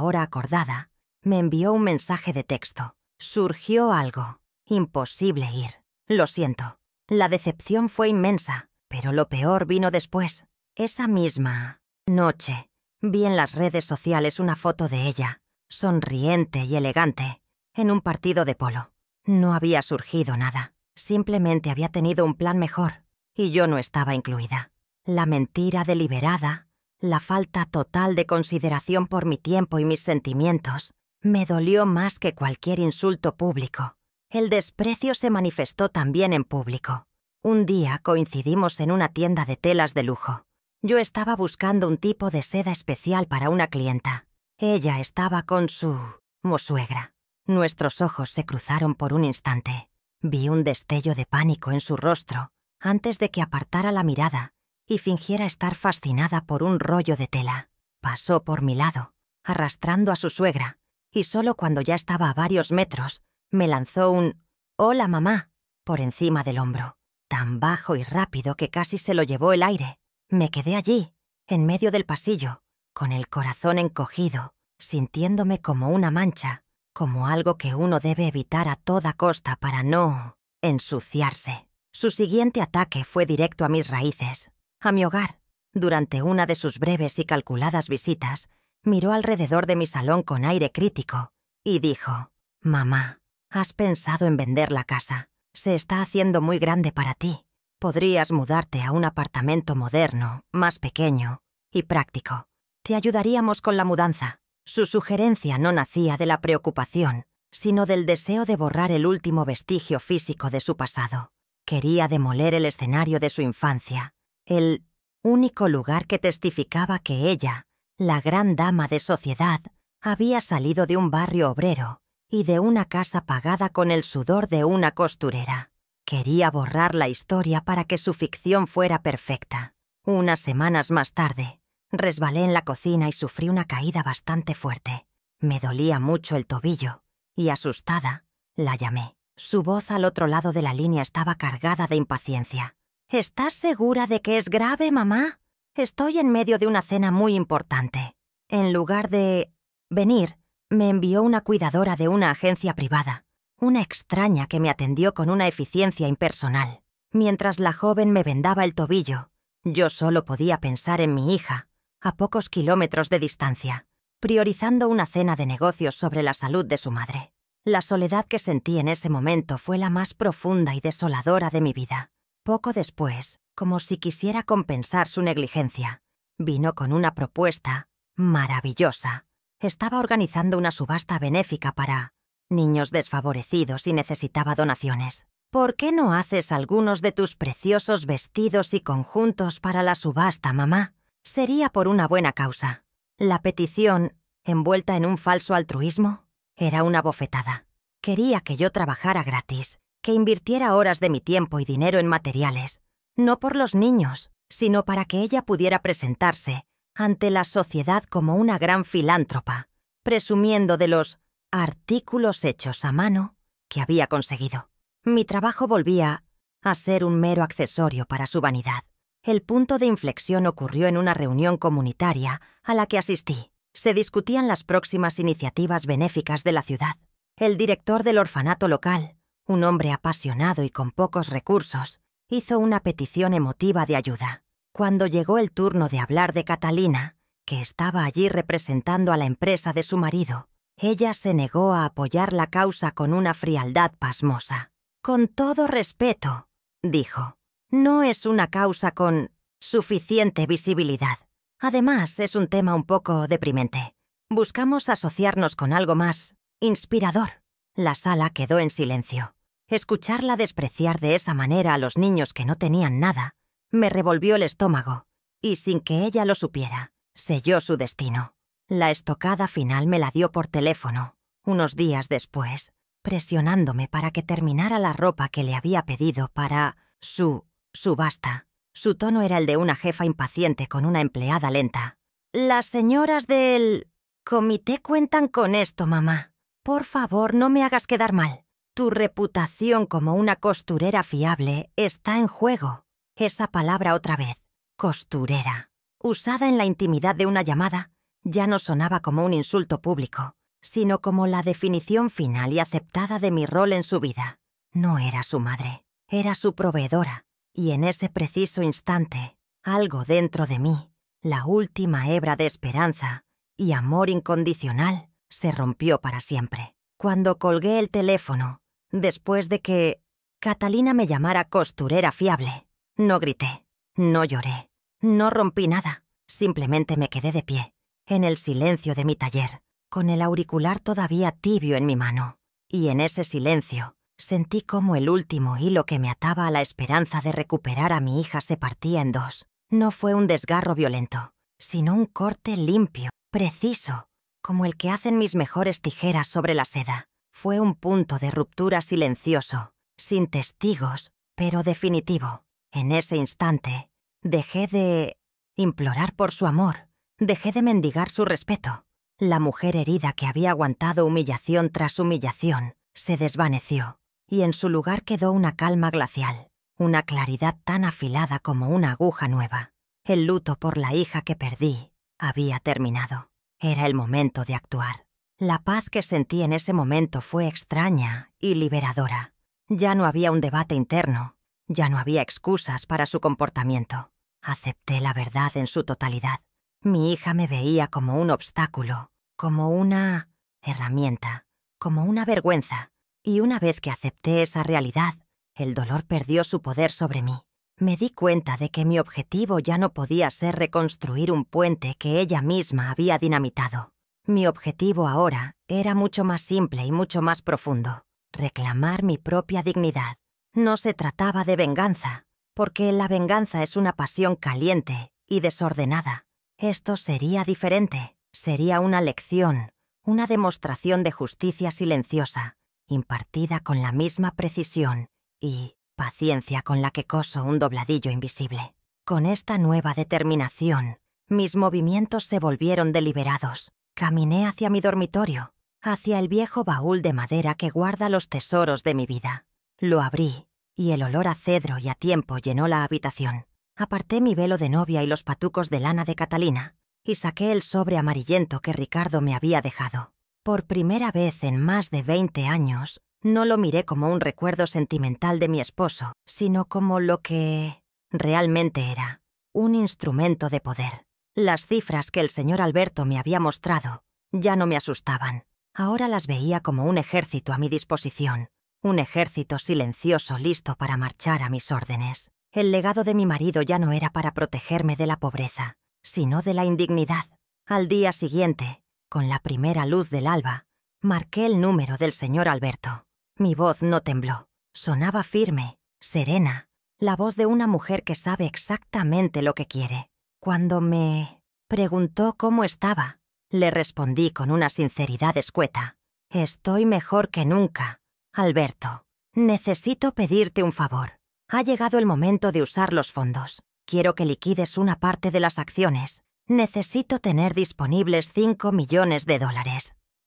hora acordada, me envió un mensaje de texto. Surgió algo. Imposible ir. Lo siento. La decepción fue inmensa, pero lo peor vino después. Esa misma noche, vi en las redes sociales una foto de ella, sonriente y elegante, en un partido de polo. No había surgido nada. Simplemente había tenido un plan mejor, y yo no estaba incluida. La mentira deliberada, la falta total de consideración por mi tiempo y mis sentimientos, me dolió más que cualquier insulto público. El desprecio se manifestó también en público. Un día coincidimos en una tienda de telas de lujo. Yo estaba buscando un tipo de seda especial para una clienta. Ella estaba con su mosuegra. Nuestros ojos se cruzaron por un instante. Vi un destello de pánico en su rostro antes de que apartara la mirada y fingiera estar fascinada por un rollo de tela. Pasó por mi lado, arrastrando a su suegra, y solo cuando ya estaba a varios metros, me lanzó un «Hola, mamá» por encima del hombro, tan bajo y rápido que casi se lo llevó el aire. Me quedé allí, en medio del pasillo, con el corazón encogido, sintiéndome como una mancha, como algo que uno debe evitar a toda costa para no ensuciarse. Su siguiente ataque fue directo a mis raíces, a mi hogar. Durante una de sus breves y calculadas visitas, miró alrededor de mi salón con aire crítico y dijo: «Mamá, has pensado en vender la casa. Se está haciendo muy grande para ti. Podrías mudarte a un apartamento moderno, más pequeño y práctico. Te ayudaríamos con la mudanza». Su sugerencia no nacía de la preocupación, sino del deseo de borrar el último vestigio físico de su pasado. Quería demoler el escenario de su infancia, el único lugar que testificaba que ella, la gran dama de sociedad, había salido de un barrio obrero y de una casa pagada con el sudor de una costurera. Quería borrar la historia para que su ficción fuera perfecta. Unas semanas más tarde, resbalé en la cocina y sufrí una caída bastante fuerte. Me dolía mucho el tobillo y, asustada, la llamé. Su voz al otro lado de la línea estaba cargada de impaciencia. «¿Estás segura de que es grave, mamá? Estoy en medio de una cena muy importante». En lugar de venir, me envió una cuidadora de una agencia privada, una extraña que me atendió con una eficiencia impersonal. Mientras la joven me vendaba el tobillo, yo solo podía pensar en mi hija, a pocos kilómetros de distancia, priorizando una cena de negocios sobre la salud de su madre. La soledad que sentí en ese momento fue la más profunda y desoladora de mi vida. Poco después, como si quisiera compensar su negligencia, vino con una propuesta maravillosa. Estaba organizando una subasta benéfica para niños desfavorecidos y necesitaba donaciones. «¿Por qué no haces algunos de tus preciosos vestidos y conjuntos para la subasta, mamá? Sería por una buena causa». La petición, envuelta en un falso altruismo, era una bofetada. Quería que yo trabajara gratis, que invirtiera horas de mi tiempo y dinero en materiales, no por los niños, sino para que ella pudiera presentarse ante la sociedad como una gran filántropa, presumiendo de los artículos hechos a mano que había conseguido. Mi trabajo volvía a ser un mero accesorio para su vanidad. El punto de inflexión ocurrió en una reunión comunitaria a la que asistí. Se discutían las próximas iniciativas benéficas de la ciudad. El director del orfanato local, un hombre apasionado y con pocos recursos, hizo una petición emotiva de ayuda. Cuando llegó el turno de hablar de Catalina, que estaba allí representando a la empresa de su marido, ella se negó a apoyar la causa con una frialdad pasmosa. «Con todo respeto», dijo, «no es una causa con suficiente visibilidad. Además, es un tema un poco deprimente. Buscamos asociarnos con algo más inspirador». La sala quedó en silencio. Escucharla despreciar de esa manera a los niños que no tenían nada me revolvió el estómago y, sin que ella lo supiera, selló su destino. La estocada final me la dio por teléfono unos días después, presionándome para que terminara la ropa que le había pedido para su subasta. Su tono era el de una jefa impaciente con una empleada lenta. «Las señoras del comité cuentan con esto, mamá. Por favor, no me hagas quedar mal. Tu reputación como una costurera fiable está en juego». Esa palabra otra vez, costurera, usada en la intimidad de una llamada, ya no sonaba como un insulto público, sino como la definición final y aceptada de mi rol en su vida. No era su madre, era su proveedora, y en ese preciso instante, algo dentro de mí, la última hebra de esperanza y amor incondicional, se rompió para siempre. Cuando colgué el teléfono, después de que Catalina me llamara costurera fiable, no grité, no lloré, no rompí nada, simplemente me quedé de pie, en el silencio de mi taller, con el auricular todavía tibio en mi mano, y en ese silencio sentí como el último hilo que me ataba a la esperanza de recuperar a mi hija se partía en dos. No fue un desgarro violento, sino un corte limpio, preciso, como el que hacen mis mejores tijeras sobre la seda. Fue un punto de ruptura silencioso, sin testigos, pero definitivo. En ese instante, dejé de implorar por su amor, dejé de mendigar su respeto. La mujer herida que había aguantado humillación tras humillación se desvaneció, y en su lugar quedó una calma glacial, una claridad tan afilada como una aguja nueva. El luto por la hija que perdí había terminado. Era el momento de actuar. La paz que sentí en ese momento fue extraña y liberadora. Ya no había un debate interno. Ya no había excusas para su comportamiento. Acepté la verdad en su totalidad. Mi hija me veía como un obstáculo, como una herramienta, como una vergüenza. Y una vez que acepté esa realidad, el dolor perdió su poder sobre mí. Me di cuenta de que mi objetivo ya no podía ser reconstruir un puente que ella misma había dinamitado. Mi objetivo ahora era mucho más simple y mucho más profundo: reclamar mi propia dignidad. No se trataba de venganza, porque la venganza es una pasión caliente y desordenada. Esto sería diferente, sería una lección, una demostración de justicia silenciosa, impartida con la misma precisión y paciencia con la que coso un dobladillo invisible. Con esta nueva determinación, mis movimientos se volvieron deliberados. Caminé hacia mi dormitorio, hacia el viejo baúl de madera que guarda los tesoros de mi vida. Lo abrí, y el olor a cedro y a tiempo llenó la habitación. Aparté mi velo de novia y los patucos de lana de Catalina, y saqué el sobre amarillento que Ricardo me había dejado. Por primera vez en más de 20 años, no lo miré como un recuerdo sentimental de mi esposo, sino como lo que realmente era: un instrumento de poder. Las cifras que el señor Alberto me había mostrado ya no me asustaban. Ahora las veía como un ejército a mi disposición, un ejército silencioso listo para marchar a mis órdenes. El legado de mi marido ya no era para protegerme de la pobreza, sino de la indignidad. Al día siguiente, con la primera luz del alba, marqué el número del señor Alberto. Mi voz no tembló. Sonaba firme, serena, la voz de una mujer que sabe exactamente lo que quiere. Cuando me preguntó cómo estaba, le respondí con una sinceridad escueta: «Estoy mejor que nunca, Alberto. Necesito pedirte un favor. Ha llegado el momento de usar los fondos. Quiero que liquides una parte de las acciones. Necesito tener disponibles $5 millones.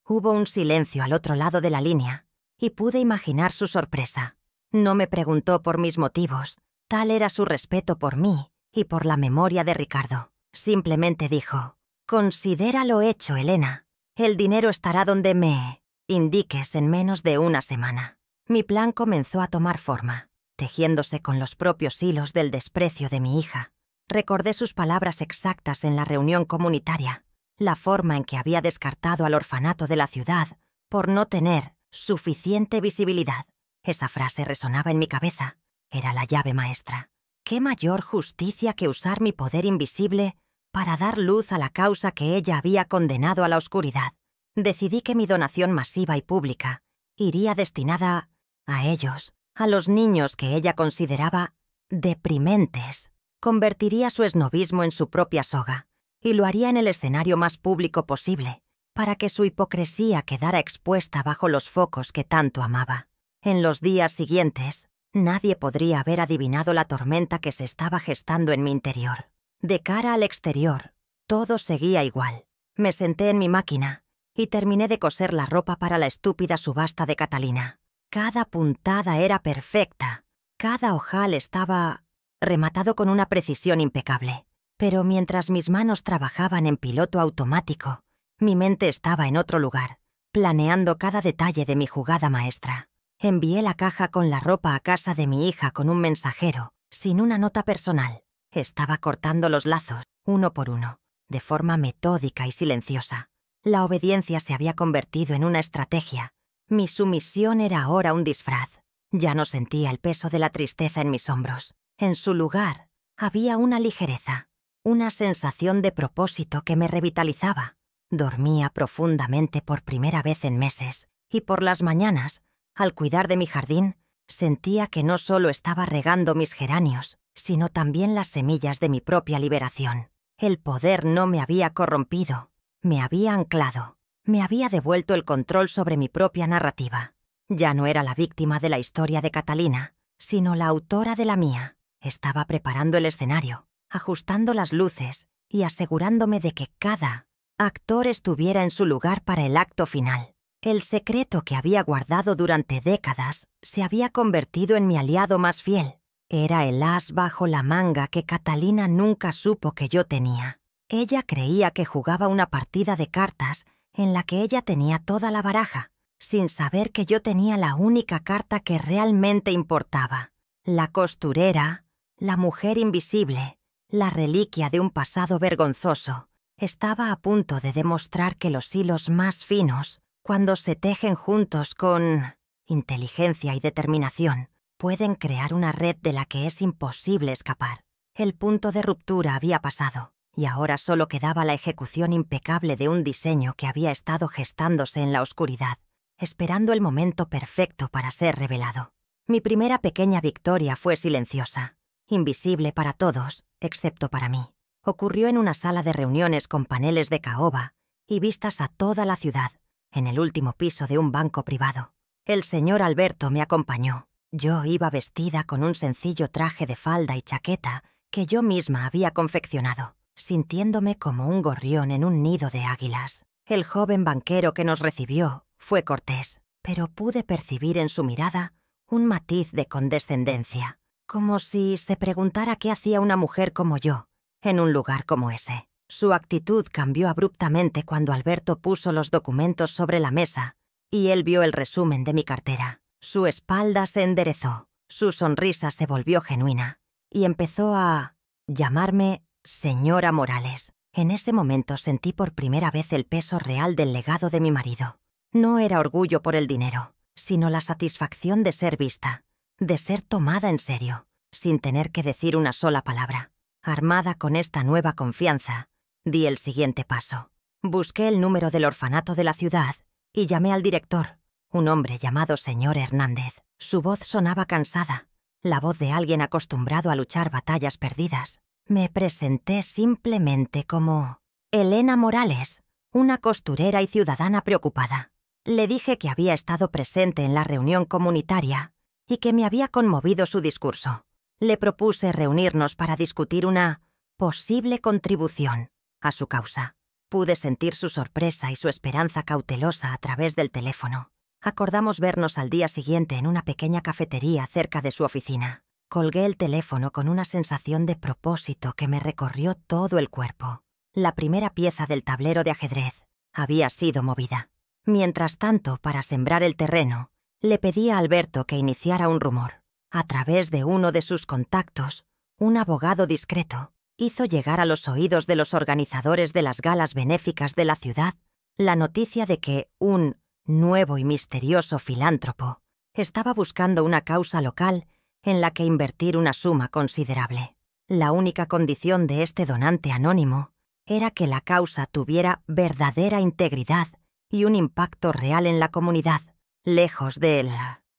Hubo un silencio al otro lado de la línea, y pude imaginar su sorpresa. No me preguntó por mis motivos. Tal era su respeto por mí y por la memoria de Ricardo. Simplemente dijo: «Considéralo hecho, Elena. El dinero estará donde me indiques en menos de una semana». Mi plan comenzó a tomar forma, tejiéndose con los propios hilos del desprecio de mi hija. Recordé sus palabras exactas en la reunión comunitaria, la forma en que había descartado al orfanato de la ciudad por no tener suficiente visibilidad. Esa frase resonaba en mi cabeza. Era la llave maestra. ¿Qué mayor justicia que usar mi poder invisible para dar luz a la causa que ella había condenado a la oscuridad? Decidí que mi donación masiva y pública iría destinada a ellos, a los niños que ella consideraba deprimentes. Convertiría su esnobismo en su propia soga, y lo haría en el escenario más público posible, para que su hipocresía quedara expuesta bajo los focos que tanto amaba. En los días siguientes, nadie podría haber adivinado la tormenta que se estaba gestando en mi interior. De cara al exterior, todo seguía igual. Me senté en mi máquina y terminé de coser la ropa para la estúpida subasta de Catalina. Cada puntada era perfecta. Cada ojal estaba rematado con una precisión impecable. Pero mientras mis manos trabajaban en piloto automático, mi mente estaba en otro lugar, planeando cada detalle de mi jugada maestra. Envié la caja con la ropa a casa de mi hija con un mensajero, sin una nota personal. Estaba cortando los lazos, uno por uno, de forma metódica y silenciosa. La obediencia se había convertido en una estrategia. Mi sumisión era ahora un disfraz. Ya no sentía el peso de la tristeza en mis hombros. En su lugar, había una ligereza, una sensación de propósito que me revitalizaba. Dormía profundamente por primera vez en meses, y por las mañanas, al cuidar de mi jardín, sentía que no solo estaba regando mis geranios, sino también las semillas de mi propia liberación. El poder no me había corrompido, me había anclado, me había devuelto el control sobre mi propia narrativa. Ya no era la víctima de la historia de Catalina, sino la autora de la mía. Estaba preparando el escenario, ajustando las luces y asegurándome de que cada actor estuviera en su lugar para el acto final. El secreto que había guardado durante décadas se había convertido en mi aliado más fiel. Era el as bajo la manga que Catalina nunca supo que yo tenía. Ella creía que jugaba una partida de cartas en la que ella tenía toda la baraja, sin saber que yo tenía la única carta que realmente importaba. La costurera, la mujer invisible, la reliquia de un pasado vergonzoso, estaba a punto de demostrar que los hilos más finos, cuando se tejen juntos con inteligencia y determinación, pueden crear una red de la que es imposible escapar. El punto de ruptura había pasado, y ahora solo quedaba la ejecución impecable de un diseño que había estado gestándose en la oscuridad, esperando el momento perfecto para ser revelado. Mi primera pequeña victoria fue silenciosa, invisible para todos, excepto para mí. Ocurrió en una sala de reuniones con paneles de caoba y vistas a toda la ciudad, en el último piso de un banco privado. El señor Alberto me acompañó. Yo iba vestida con un sencillo traje de falda y chaqueta que yo misma había confeccionado, sintiéndome como un gorrión en un nido de águilas. El joven banquero que nos recibió fue cortés, pero pude percibir en su mirada un matiz de condescendencia, como si se preguntara qué hacía una mujer como yo en un lugar como ese. Su actitud cambió abruptamente cuando Alberto puso los documentos sobre la mesa y él vio el resumen de mi cartera. Su espalda se enderezó, su sonrisa se volvió genuina y empezó a llamarme señora Morales. En ese momento sentí por primera vez el peso real del legado de mi marido. No era orgullo por el dinero, sino la satisfacción de ser vista, de ser tomada en serio, sin tener que decir una sola palabra. Armada con esta nueva confianza, di el siguiente paso. Busqué el número del orfanato de la ciudad y llamé al director, un hombre llamado señor Hernández. Su voz sonaba cansada, la voz de alguien acostumbrado a luchar batallas perdidas. Me presenté simplemente como Elena Morales, una costurera y ciudadana preocupada. Le dije que había estado presente en la reunión comunitaria y que me había conmovido su discurso. Le propuse reunirnos para discutir una posible contribución a su causa. Pude sentir su sorpresa y su esperanza cautelosa a través del teléfono. Acordamos vernos al día siguiente en una pequeña cafetería cerca de su oficina. Colgué el teléfono con una sensación de propósito que me recorrió todo el cuerpo. La primera pieza del tablero de ajedrez había sido movida. Mientras tanto, para sembrar el terreno, le pedí a Alberto que iniciara un rumor. A través de uno de sus contactos, un abogado discreto hizo llegar a los oídos de los organizadores de las galas benéficas de la ciudad la noticia de que un nuevo y misterioso filántropo estaba buscando una causa local en la que invertir una suma considerable. La única condición de este donante anónimo era que la causa tuviera verdadera integridad y un impacto real en la comunidad, lejos del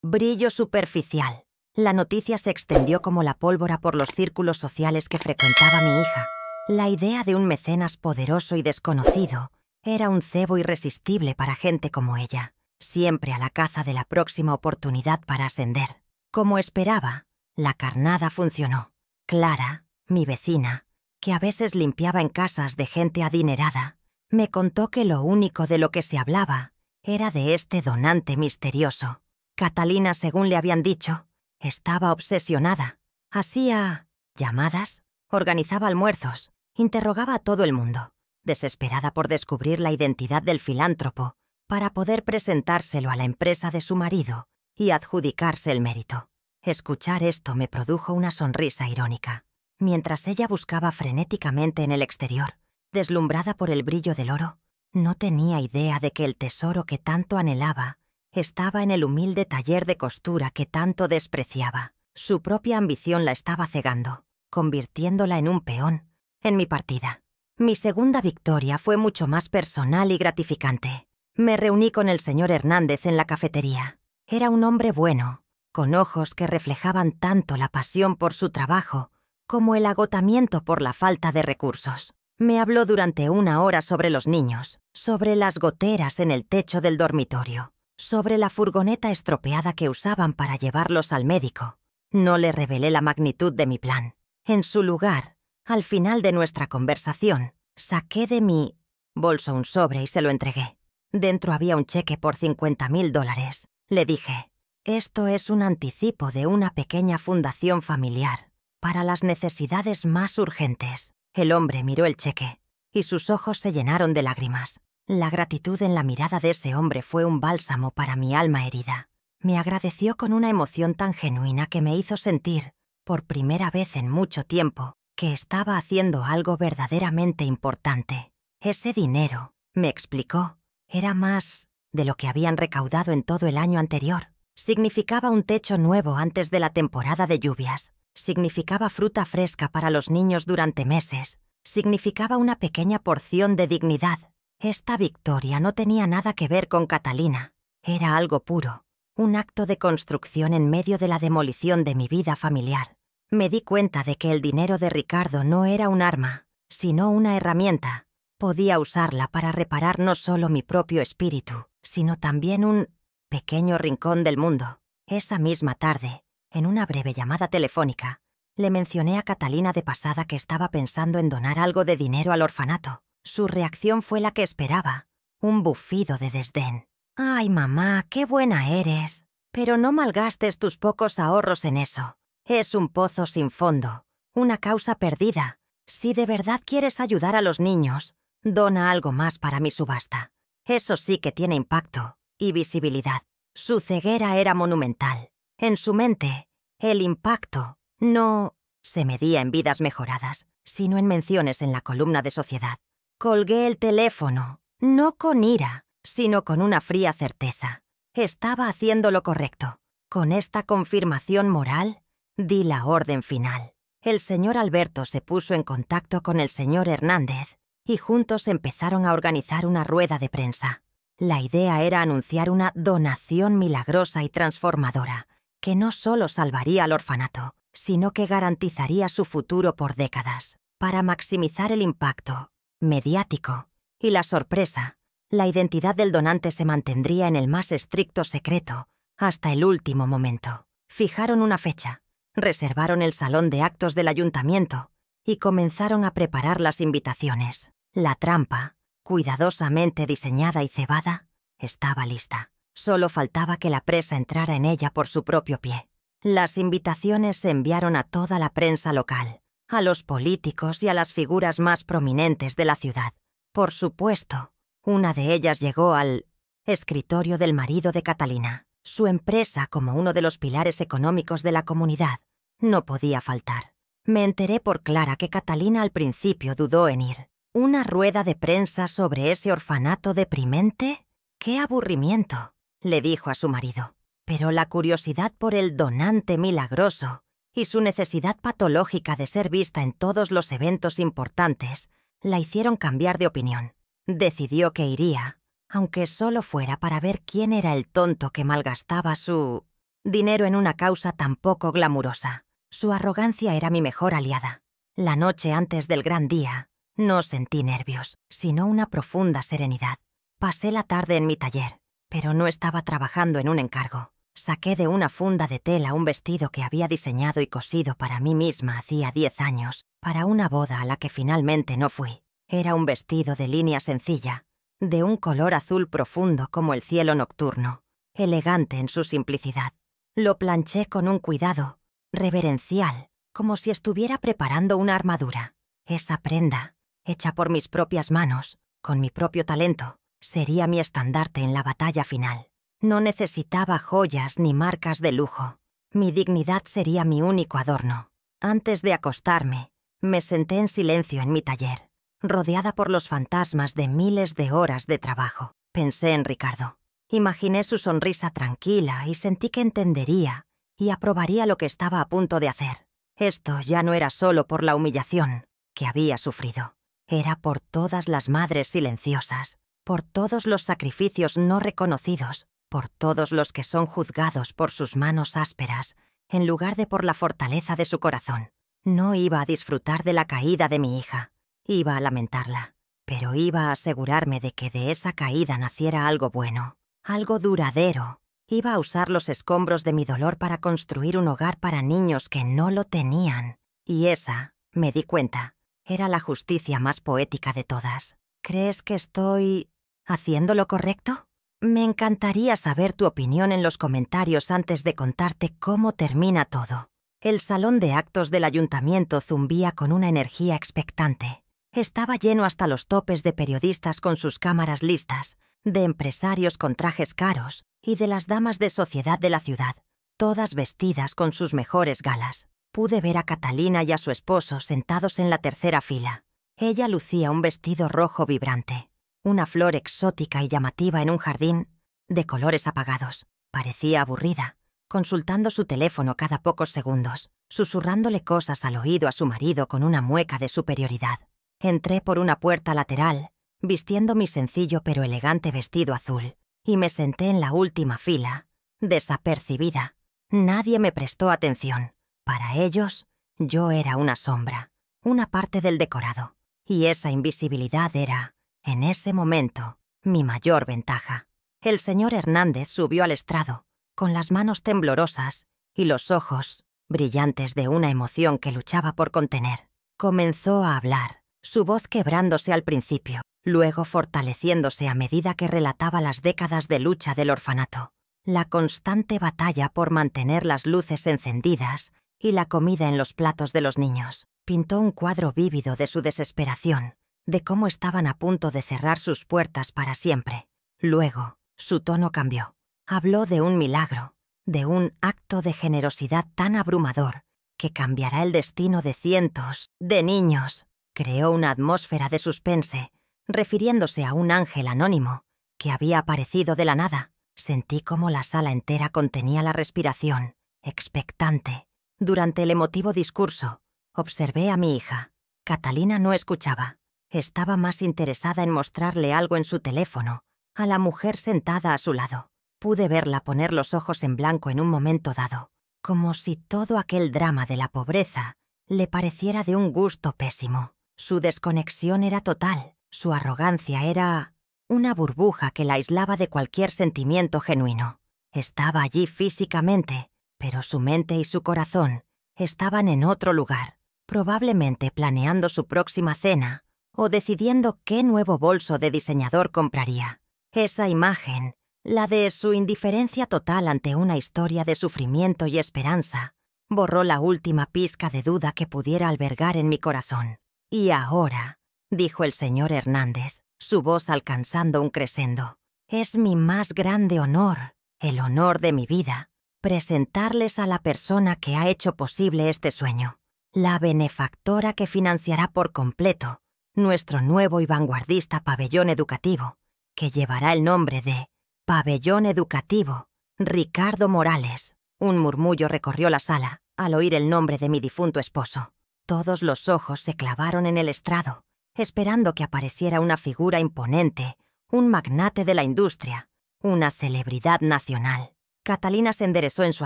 brillo superficial. La noticia se extendió como la pólvora por los círculos sociales que frecuentaba mi hija. La idea de un mecenas poderoso y desconocido Era un cebo irresistible para gente como ella, siempre a la caza de la próxima oportunidad para ascender. Como esperaba, la carnada funcionó. Clara, mi vecina, que a veces limpiaba en casas de gente adinerada, me contó que lo único de lo que se hablaba era de este donante misterioso. Catalina, según le habían dicho, estaba obsesionada. Hacía llamadas, organizaba almuerzos, interrogaba a todo el mundo, desesperada por descubrir la identidad del filántropo para poder presentárselo a la empresa de su marido y adjudicarse el mérito. Escuchar esto me produjo una sonrisa irónica. Mientras ella buscaba frenéticamente en el exterior, deslumbrada por el brillo del oro, no tenía idea de que el tesoro que tanto anhelaba estaba en el humilde taller de costura que tanto despreciaba. Su propia ambición la estaba cegando, convirtiéndola en un peón en mi partida. Mi segunda victoria fue mucho más personal y gratificante. Me reuní con el señor Hernández en la cafetería. Era un hombre bueno, con ojos que reflejaban tanto la pasión por su trabajo como el agotamiento por la falta de recursos. Me habló durante 1 hora sobre los niños, sobre las goteras en el techo del dormitorio, sobre la furgoneta estropeada que usaban para llevarlos al médico. No le revelé la magnitud de mi plan. En su lugar, al final de nuestra conversación, saqué de mi bolso un sobre y se lo entregué. Dentro había un cheque por $50,000. Le dije, esto es un anticipo de una pequeña fundación familiar para las necesidades más urgentes. El hombre miró el cheque y sus ojos se llenaron de lágrimas. La gratitud en la mirada de ese hombre fue un bálsamo para mi alma herida. Me agradeció con una emoción tan genuina que me hizo sentir, por primera vez en mucho tiempo, que estaba haciendo algo verdaderamente importante. Ese dinero, me explicó, era más de lo que habían recaudado en todo el año anterior. Significaba un techo nuevo antes de la temporada de lluvias. Significaba fruta fresca para los niños durante meses. Significaba una pequeña porción de dignidad. Esta victoria no tenía nada que ver con Catalina. Era algo puro, un acto de construcción en medio de la demolición de mi vida familiar. Me di cuenta de que el dinero de Ricardo no era un arma, sino una herramienta. Podía usarla para reparar no solo mi propio espíritu, sino también un pequeño rincón del mundo. Esa misma tarde, en una breve llamada telefónica, le mencioné a Catalina de pasada que estaba pensando en donar algo de dinero al orfanato. Su reacción fue la que esperaba, un bufido de desdén. «Ay, mamá, qué buena eres. Pero no malgastes tus pocos ahorros en eso. Es un pozo sin fondo, una causa perdida. Si de verdad quieres ayudar a los niños, dona algo más para mi subasta. Eso sí que tiene impacto y visibilidad». Su ceguera era monumental. En su mente, el impacto no se medía en vidas mejoradas, sino en menciones en la columna de sociedad. Colgué el teléfono, no con ira, sino con una fría certeza. Estaba haciendo lo correcto. Con esta confirmación moral, di la orden final. El señor Alberto se puso en contacto con el señor Hernández y juntos empezaron a organizar una rueda de prensa. La idea era anunciar una donación milagrosa y transformadora, que no solo salvaría al orfanato, sino que garantizaría su futuro por décadas. Para maximizar el impacto mediático y la sorpresa, la identidad del donante se mantendría en el más estricto secreto hasta el último momento. Fijaron una fecha, reservaron el salón de actos del ayuntamiento y comenzaron a preparar las invitaciones. La trampa, cuidadosamente diseñada y cebada, estaba lista. Solo faltaba que la presa entrara en ella por su propio pie. Las invitaciones se enviaron a toda la prensa local, a los políticos y a las figuras más prominentes de la ciudad. Por supuesto, una de ellas llegó al escritorio del marido de Catalina. Su empresa, como uno de los pilares económicos de la comunidad, no podía faltar. Me enteré por Clara que Catalina al principio dudó en ir. ¿Una rueda de prensa sobre ese orfanato deprimente? ¡Qué aburrimiento!, le dijo a su marido. Pero la curiosidad por el donante milagroso y su necesidad patológica de ser vista en todos los eventos importantes la hicieron cambiar de opinión. Decidió que iría, aunque solo fuera para ver quién era el tonto que malgastaba su dinero en una causa tan poco glamurosa. Su arrogancia era mi mejor aliada. La noche antes del gran día, No sentí nervios, sino una profunda serenidad. Pasé la tarde en mi taller, pero no estaba trabajando en un encargo. Saqué de una funda de tela un vestido que había diseñado y cosido para mí misma hacía 10 años, para una boda a la que finalmente no fui. Era un vestido de línea sencilla, de un color azul profundo como el cielo nocturno, elegante en su simplicidad. Lo planché con un cuidado reverencial, como si estuviera preparando una armadura. Esa prenda, hecha por mis propias manos, con mi propio talento, sería mi estandarte en la batalla final. No necesitaba joyas ni marcas de lujo. Mi dignidad sería mi único adorno. Antes de acostarme, me senté en silencio en mi taller, rodeada por los fantasmas de miles de horas de trabajo. Pensé en Ricardo. Imaginé su sonrisa tranquila y sentí que entendería y aprobaría lo que estaba a punto de hacer. Esto ya no era solo por la humillación que había sufrido. Era por todas las madres silenciosas, por todos los sacrificios no reconocidos, por todos los que son juzgados por sus manos ásperas, en lugar de por la fortaleza de su corazón. No iba a disfrutar de la caída de mi hija, iba a lamentarla, pero iba a asegurarme de que de esa caída naciera algo bueno, algo duradero. Iba a usar los escombros de mi dolor para construir un hogar para niños que no lo tenían. Y esa, me di cuenta, era la justicia más poética de todas. ¿Crees que estoy haciendo lo correcto? Me encantaría saber tu opinión en los comentarios antes de contarte cómo termina todo. El salón de actos del ayuntamiento zumbía con una energía expectante. Estaba lleno hasta los topes de periodistas con sus cámaras listas, de empresarios con trajes caros y de las damas de sociedad de la ciudad, todas vestidas con sus mejores galas. Pude ver a Catalina y a su esposo sentados en la tercera fila. Ella lucía un vestido rojo vibrante, una flor exótica y llamativa en un jardín de colores apagados. Parecía aburrida, consultando su teléfono cada pocos segundos, susurrándole cosas al oído a su marido con una mueca de superioridad. Entré por una puerta lateral, vistiendo mi sencillo pero elegante vestido azul, y me senté en la última fila, desapercibida. Nadie me prestó atención. Para ellos, yo era una sombra, una parte del decorado, y esa invisibilidad era, en ese momento, mi mayor ventaja. El señor Hernández subió al estrado, con las manos temblorosas y los ojos brillantes de una emoción que luchaba por contener. Comenzó a hablar, su voz quebrándose al principio, luego fortaleciéndose a medida que relataba las décadas de lucha del orfanato, la constante batalla por mantener las luces encendidas y la comida en los platos de los niños. Pintó un cuadro vívido de su desesperación, de cómo estaban a punto de cerrar sus puertas para siempre. Luego, su tono cambió. Habló de un milagro, de un acto de generosidad tan abrumador que cambiará el destino de cientos de niños. Creó una atmósfera de suspense, refiriéndose a un ángel anónimo que había aparecido de la nada. Sentí como la sala entera contenía la respiración, expectante. Durante el emotivo discurso, observé a mi hija. Catalina no escuchaba. Estaba más interesada en mostrarle algo en su teléfono, a la mujer sentada a su lado. Pude verla poner los ojos en blanco en un momento dado, como si todo aquel drama de la pobreza le pareciera de un gusto pésimo. Su desconexión era total, su arrogancia era una burbuja que la aislaba de cualquier sentimiento genuino. Estaba allí físicamente, pero su mente y su corazón estaban en otro lugar, probablemente planeando su próxima cena o decidiendo qué nuevo bolso de diseñador compraría. Esa imagen, la de su indiferencia total ante una historia de sufrimiento y esperanza, borró la última pizca de duda que pudiera albergar en mi corazón. «Y ahora», dijo el señor Hernández, su voz alcanzando un crescendo, «es mi más grande honor, el honor de mi vida, presentarles a la persona que ha hecho posible este sueño, la benefactora que financiará por completo nuestro nuevo y vanguardista pabellón educativo, que llevará el nombre de Pabellón Educativo Ricardo Morales». Un murmullo recorrió la sala al oír el nombre de mi difunto esposo. Todos los ojos se clavaron en el estrado, esperando que apareciera una figura imponente, un magnate de la industria, una celebridad nacional. Catalina se enderezó en su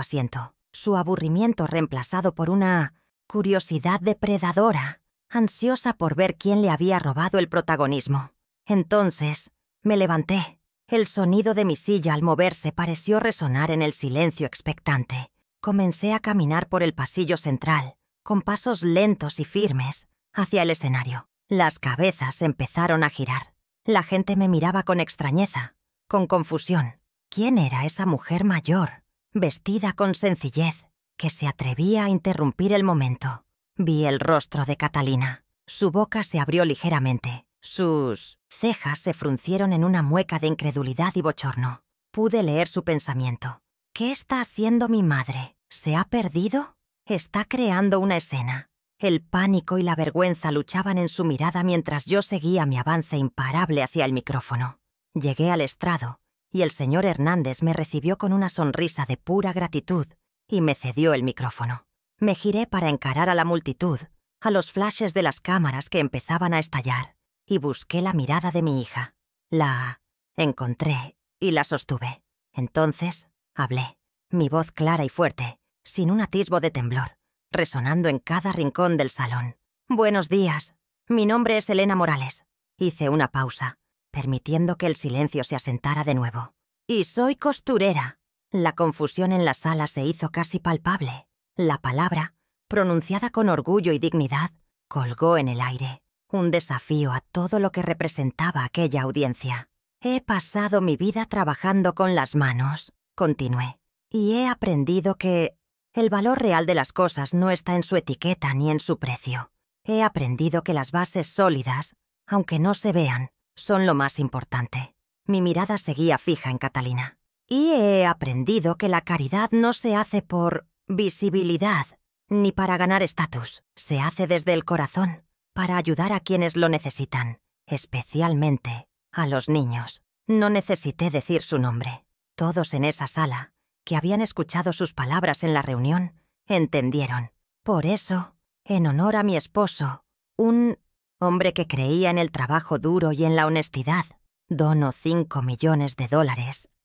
asiento, su aburrimiento reemplazado por una curiosidad depredadora. ansiosa por ver quién le había robado el protagonismo. Entonces, me levanté. El sonido de mi silla al moverse pareció resonar en el silencio expectante. Comencé a caminar por el pasillo central, con pasos lentos y firmes, hacia el escenario. Las cabezas empezaron a girar. La gente me miraba con extrañeza, con confusión. ¿Quién era esa mujer mayor, vestida con sencillez, que se atrevía a interrumpir el momento? Vi el rostro de Catalina. Su boca se abrió ligeramente. Sus cejas se fruncieron en una mueca de incredulidad y bochorno. Pude leer su pensamiento. ¿Qué está haciendo mi madre? ¿Se ha perdido? Está creando una escena. El pánico y la vergüenza luchaban en su mirada mientras yo seguía mi avance imparable hacia el micrófono. Llegué al estrado y el señor Hernández me recibió con una sonrisa de pura gratitud y me cedió el micrófono. Me giré para encarar a la multitud, a los flashes de las cámaras que empezaban a estallar, y busqué la mirada de mi hija. La encontré y la sostuve. Entonces hablé, mi voz clara y fuerte, sin un atisbo de temblor, resonando en cada rincón del salón. «Buenos días. Mi nombre es Elena Morales». Hice una pausa, permitiendo que el silencio se asentara de nuevo. «Y soy costurera». La confusión en la sala se hizo casi palpable. La palabra, pronunciada con orgullo y dignidad, colgó en el aire, un desafío a todo lo que representaba aquella audiencia. «He pasado mi vida trabajando con las manos», continué, «y he aprendido que el valor real de las cosas no está en su etiqueta ni en su precio. He aprendido que las bases sólidas, aunque no se vean, son lo más importante». Mi mirada seguía fija en Catalina. «Y he aprendido que la caridad no se hace por visibilidad ni para ganar estatus. Se hace desde el corazón, para ayudar a quienes lo necesitan, especialmente a los niños». No necesité decir su nombre. Todos en esa sala, que habían escuchado sus palabras en la reunión, entendieron. Por eso, en honor a mi esposo, un hombre que creía en el trabajo duro y en la honestidad, dono $5 millones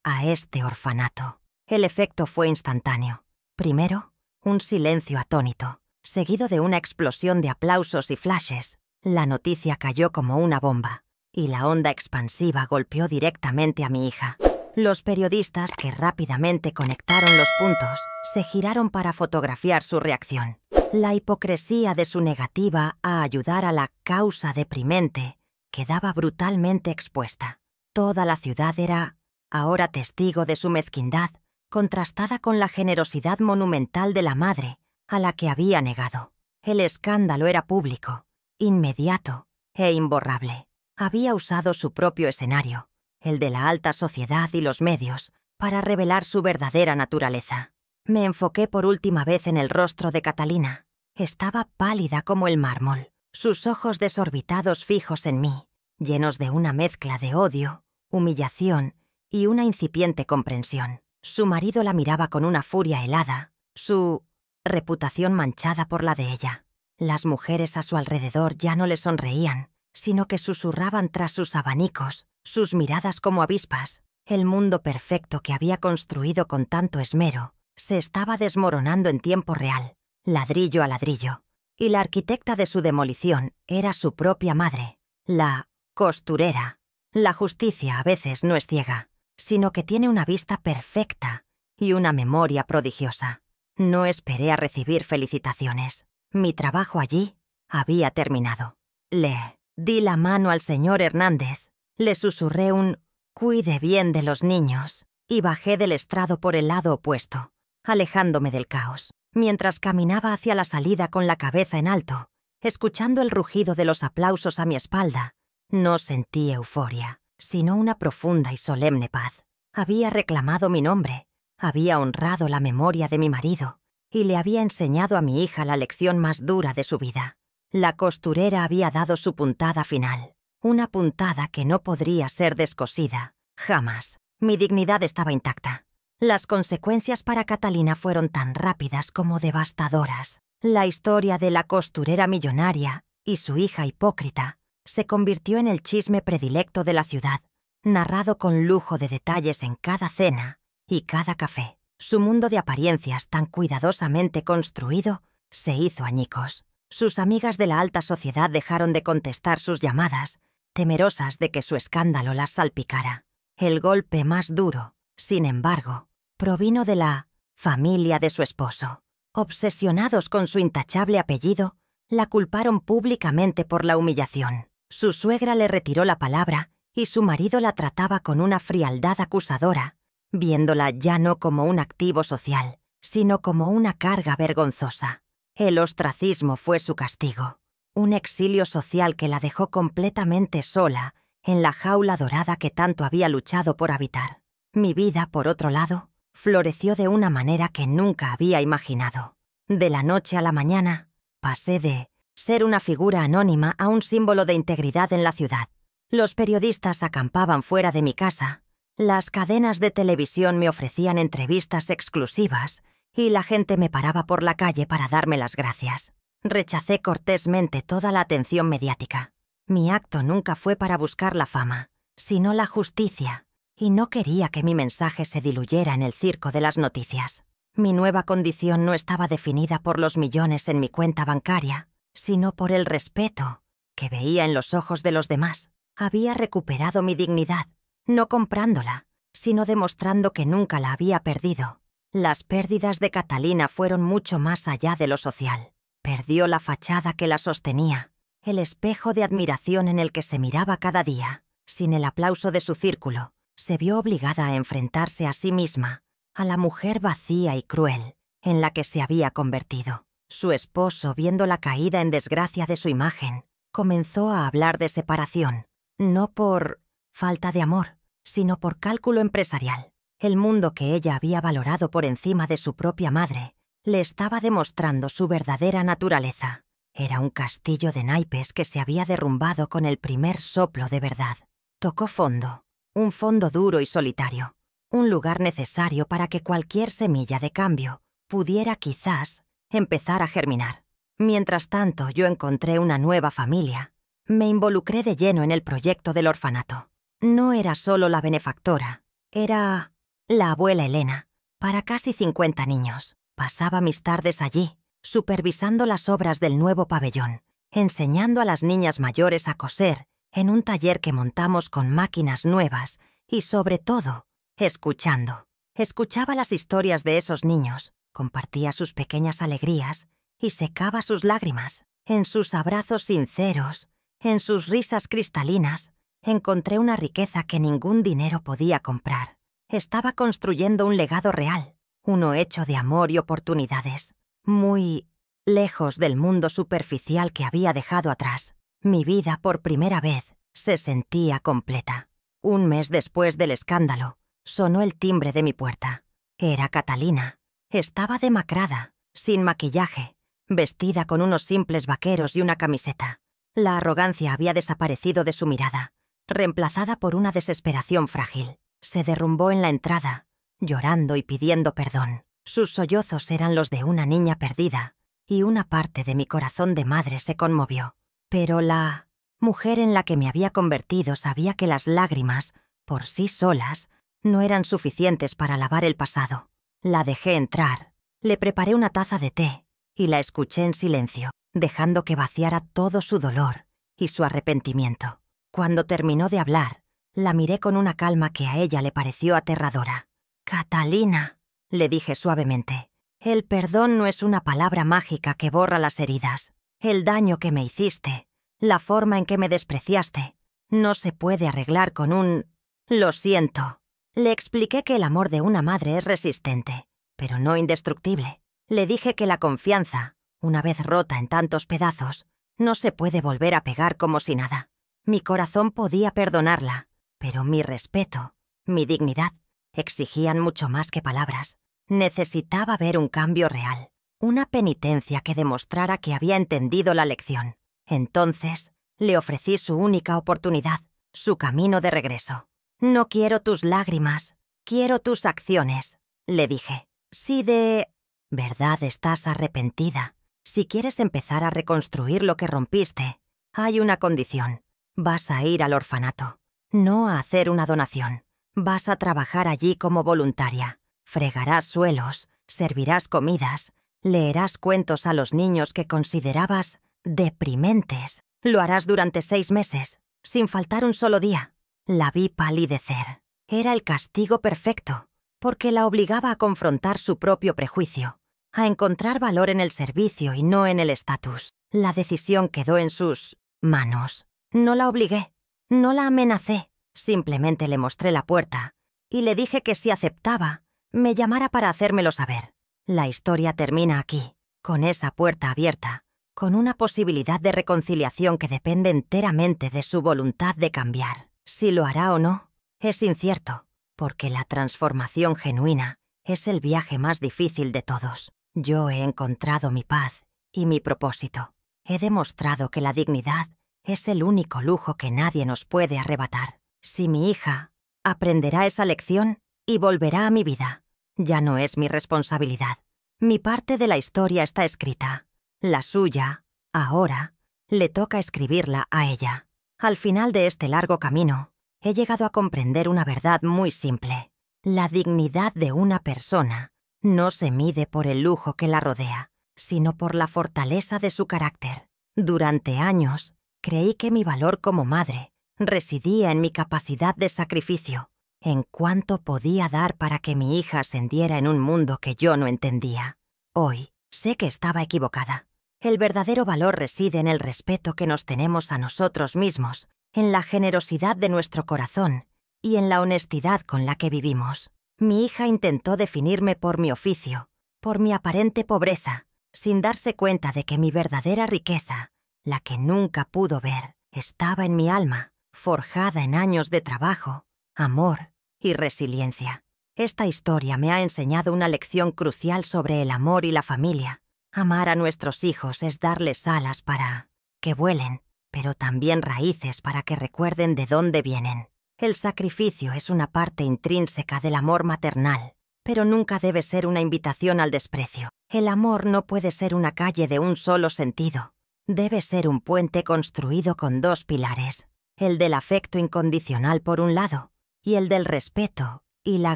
a este orfanato. El efecto fue instantáneo. Primero, un silencio atónito, seguido de una explosión de aplausos y flashes. La noticia cayó como una bomba, y la onda expansiva golpeó directamente a mi hija. Los periodistas, que rápidamente conectaron los puntos, se giraron para fotografiar su reacción. La hipocresía de su negativa a ayudar a la causa deprimente quedaba brutalmente expuesta. Toda la ciudad era ahora testigo de su mezquindad, contrastada con la generosidad monumental de la madre, a la que había negado. El escándalo era público, inmediato e imborrable. Había usado su propio escenario, el de la alta sociedad y los medios, para revelar su verdadera naturaleza. Me enfoqué por última vez en el rostro de Catalina. Estaba pálida como el mármol, sus ojos desorbitados fijos en mí, llenos de una mezcla de odio, humillación y una incipiente comprensión. Su marido la miraba con una furia helada, su reputación manchada por la de ella. Las mujeres a su alrededor ya no le sonreían, sino que susurraban tras sus abanicos, sus miradas como avispas. El mundo perfecto que había construido con tanto esmero se estaba desmoronando en tiempo real, ladrillo a ladrillo, y la arquitecta de su demolición era su propia madre, la costurera. La justicia a veces no es ciega, sino que tiene una vista perfecta y una memoria prodigiosa. No esperé a recibir felicitaciones. Mi trabajo allí había terminado. Le di la mano al señor Hernández, le susurré un «cuide bien de los niños» y bajé del estrado por el lado opuesto, alejándome del caos. Mientras caminaba hacia la salida con la cabeza en alto, escuchando el rugido de los aplausos a mi espalda, no sentí euforia, sino una profunda y solemne paz. Había reclamado mi nombre, había honrado la memoria de mi marido y le había enseñado a mi hija la lección más dura de su vida. La costurera había dado su puntada final, una puntada que no podría ser descosida, jamás. Mi dignidad estaba intacta. Las consecuencias para Catalina fueron tan rápidas como devastadoras. La historia de la costurera millonaria y su hija hipócrita se convirtió en el chisme predilecto de la ciudad, narrado con lujo de detalles en cada cena y cada café. Su mundo de apariencias tan cuidadosamente construido se hizo añicos. Sus amigas de la alta sociedad dejaron de contestar sus llamadas, temerosas de que su escándalo las salpicara. El golpe más duro, sin embargo, provino de la familia de su esposo. Obsesionados con su intachable apellido, la culparon públicamente por la humillación. Su suegra le retiró la palabra y su marido la trataba con una frialdad acusadora, viéndola ya no como un activo social, sino como una carga vergonzosa. El ostracismo fue su castigo, un exilio social que la dejó completamente sola en la jaula dorada que tanto había luchado por habitar. Mi vida, por otro lado, floreció de una manera que nunca había imaginado. De la noche a la mañana, pasé de ser una figura anónima a un símbolo de integridad en la ciudad. Los periodistas acampaban fuera de mi casa, las cadenas de televisión me ofrecían entrevistas exclusivas y la gente me paraba por la calle para darme las gracias. Rechacé cortésmente toda la atención mediática. Mi acto nunca fue para buscar la fama, sino la justicia, y no quería que mi mensaje se diluyera en el circo de las noticias. Mi nueva condición no estaba definida por los millones en mi cuenta bancaria, sino por el respeto que veía en los ojos de los demás. Había recuperado mi dignidad, no comprándola, sino demostrando que nunca la había perdido. Las pérdidas de Catalina fueron mucho más allá de lo social. Perdió la fachada que la sostenía, el espejo de admiración en el que se miraba cada día. Sin el aplauso de su círculo, se vio obligada a enfrentarse a sí misma, a la mujer vacía y cruel en la que se había convertido. Su esposo, viendo la caída en desgracia de su imagen, comenzó a hablar de separación, no por falta de amor, sino por cálculo empresarial. El mundo que ella había valorado por encima de su propia madre le estaba demostrando su verdadera naturaleza. Era un castillo de naipes que se había derrumbado con el primer soplo de verdad. Tocó fondo, un fondo duro y solitario, un lugar necesario para que cualquier semilla de cambio pudiera quizás empezar a germinar. Mientras tanto, yo encontré una nueva familia. Me involucré de lleno en el proyecto del orfanato. No era solo la benefactora, era la abuela Elena, para casi 50 niños. Pasaba mis tardes allí, supervisando las obras del nuevo pabellón, enseñando a las niñas mayores a coser en un taller que montamos con máquinas nuevas y, sobre todo, escuchando. Escuchaba las historias de esos niños, compartía sus pequeñas alegrías y secaba sus lágrimas. En sus abrazos sinceros, en sus risas cristalinas, encontré una riqueza que ningún dinero podía comprar. Estaba construyendo un legado real, uno hecho de amor y oportunidades, muy lejos del mundo superficial que había dejado atrás. Mi vida, por primera vez, se sentía completa. Un mes después del escándalo, sonó el timbre de mi puerta. Era Catalina. Estaba demacrada, sin maquillaje, vestida con unos simples vaqueros y una camiseta. La arrogancia había desaparecido de su mirada, reemplazada por una desesperación frágil. Se derrumbó en la entrada, llorando y pidiendo perdón. Sus sollozos eran los de una niña perdida, y una parte de mi corazón de madre se conmovió. Pero la mujer en la que me había convertido sabía que las lágrimas, por sí solas, no eran suficientes para lavar el pasado. La dejé entrar, le preparé una taza de té y la escuché en silencio, dejando que vaciara todo su dolor y su arrepentimiento. Cuando terminó de hablar, la miré con una calma que a ella le pareció aterradora. «Catalina», le dije suavemente, «el perdón no es una palabra mágica que borra las heridas. El daño que me hiciste, la forma en que me despreciaste, no se puede arreglar con un «lo siento». Le expliqué que el amor de una madre es resistente, pero no indestructible. Le dije que la confianza, una vez rota en tantos pedazos, no se puede volver a pegar como si nada. Mi corazón podía perdonarla, pero mi respeto, mi dignidad, exigían mucho más que palabras. Necesitaba ver un cambio real, una penitencia que demostrara que había entendido la lección. Entonces, le ofrecí su única oportunidad, su camino de regreso. «No quiero tus lágrimas, quiero tus acciones», le dije. «Si de verdad estás arrepentida, si quieres empezar a reconstruir lo que rompiste, hay una condición. Vas a ir al orfanato, no a hacer una donación. Vas a trabajar allí como voluntaria. Fregarás suelos, servirás comidas, Leerás cuentos a los niños que considerabas deprimentes. Lo harás durante 6 meses, sin faltar un solo día. La vi palidecer. Era el castigo perfecto, porque la obligaba a confrontar su propio prejuicio, a encontrar valor en el servicio y no en el estatus. La decisión quedó en sus manos. No la obligué, no la amenacé, simplemente le mostré la puerta y le dije que si aceptaba, me llamara para hacérmelo saber. La historia termina aquí, con esa puerta abierta, con una posibilidad de reconciliación que depende enteramente de su voluntad de cambiar. Si lo hará o no, es incierto, porque la transformación genuina es el viaje más difícil de todos. Yo he encontrado mi paz y mi propósito. He demostrado que la dignidad es el único lujo que nadie nos puede arrebatar. Si mi hija aprenderá esa lección y volverá a mi vida, ya no es mi responsabilidad. Mi parte de la historia está escrita. La suya, ahora, le toca escribirla a ella. Al final de este largo camino, he llegado a comprender una verdad muy simple. La dignidad de una persona no se mide por el lujo que la rodea, sino por la fortaleza de su carácter. Durante años, creí que mi valor como madre residía en mi capacidad de sacrificio, en cuánto podía dar para que mi hija ascendiera en un mundo que yo no entendía. Hoy, sé que estaba equivocada. El verdadero valor reside en el respeto que nos tenemos a nosotros mismos, en la generosidad de nuestro corazón y en la honestidad con la que vivimos. Mi hija intentó definirme por mi oficio, por mi aparente pobreza, sin darse cuenta de que mi verdadera riqueza, la que nunca pudo ver, estaba en mi alma, forjada en años de trabajo, amor y resiliencia. Esta historia me ha enseñado una lección crucial sobre el amor y la familia. Amar a nuestros hijos es darles alas para que vuelen, pero también raíces para que recuerden de dónde vienen. El sacrificio es una parte intrínseca del amor maternal, pero nunca debe ser una invitación al desprecio. El amor no puede ser una calle de un solo sentido. Debe ser un puente construido con 2 pilares, el del afecto incondicional por un lado y el del respeto y la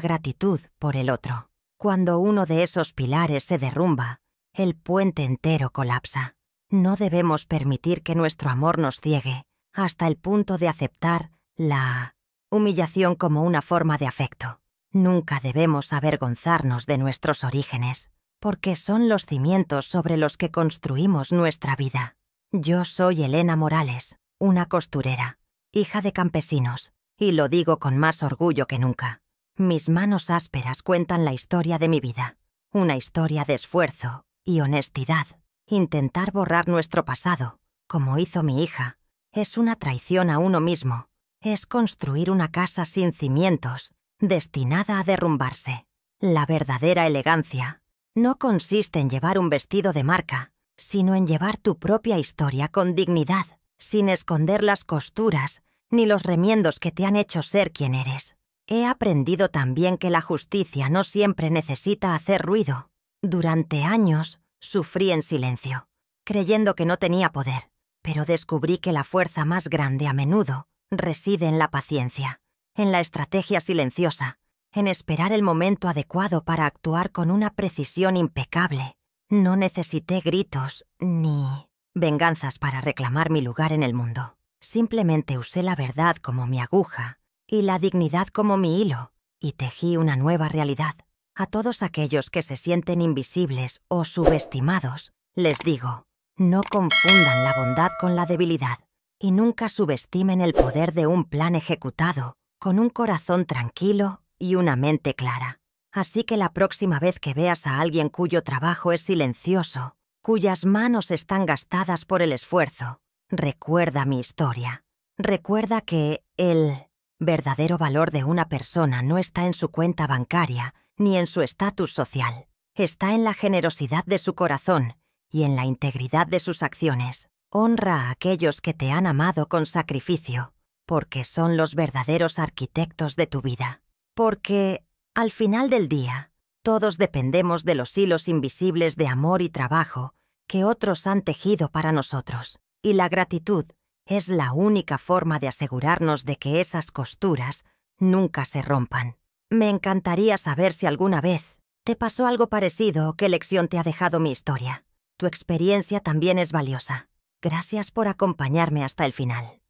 gratitud por el otro. Cuando uno de esos pilares se derrumba, el puente entero colapsa. No debemos permitir que nuestro amor nos ciegue hasta el punto de aceptar la humillación como una forma de afecto. Nunca debemos avergonzarnos de nuestros orígenes, porque son los cimientos sobre los que construimos nuestra vida. Yo soy Elena Morales, una costurera, hija de campesinos, y lo digo con más orgullo que nunca. Mis manos ásperas cuentan la historia de mi vida, una historia de esfuerzo y honestidad. Intentar borrar nuestro pasado, como hizo mi hija, es una traición a uno mismo. Es construir una casa sin cimientos, destinada a derrumbarse. La verdadera elegancia no consiste en llevar un vestido de marca, sino en llevar tu propia historia con dignidad, sin esconder las costuras ni los remiendos que te han hecho ser quien eres. He aprendido también que la justicia no siempre necesita hacer ruido. Durante años sufrí en silencio, creyendo que no tenía poder, pero descubrí que la fuerza más grande a menudo reside en la paciencia, en la estrategia silenciosa, en esperar el momento adecuado para actuar con una precisión impecable. No necesité gritos ni venganzas para reclamar mi lugar en el mundo. Simplemente usé la verdad como mi aguja y la dignidad como mi hilo, y tejí una nueva realidad. A todos aquellos que se sienten invisibles o subestimados, les digo, no confundan la bondad con la debilidad y nunca subestimen el poder de un plan ejecutado con un corazón tranquilo y una mente clara. Así que la próxima vez que veas a alguien cuyo trabajo es silencioso, cuyas manos están gastadas por el esfuerzo, recuerda mi historia. Recuerda que el verdadero valor de una persona no está en su cuenta bancaria ni en su estatus social. Está en la generosidad de su corazón y en la integridad de sus acciones. Honra a aquellos que te han amado con sacrificio, porque son los verdaderos arquitectos de tu vida. Porque, al final del día, todos dependemos de los hilos invisibles de amor y trabajo que otros han tejido para nosotros, y la gratitud es la única forma de asegurarnos de que esas costuras nunca se rompan. Me encantaría saber si alguna vez ¿Te pasó algo parecido? ¿Qué lección te ha dejado mi historia? Tu experiencia también es valiosa. Gracias por acompañarme hasta el final.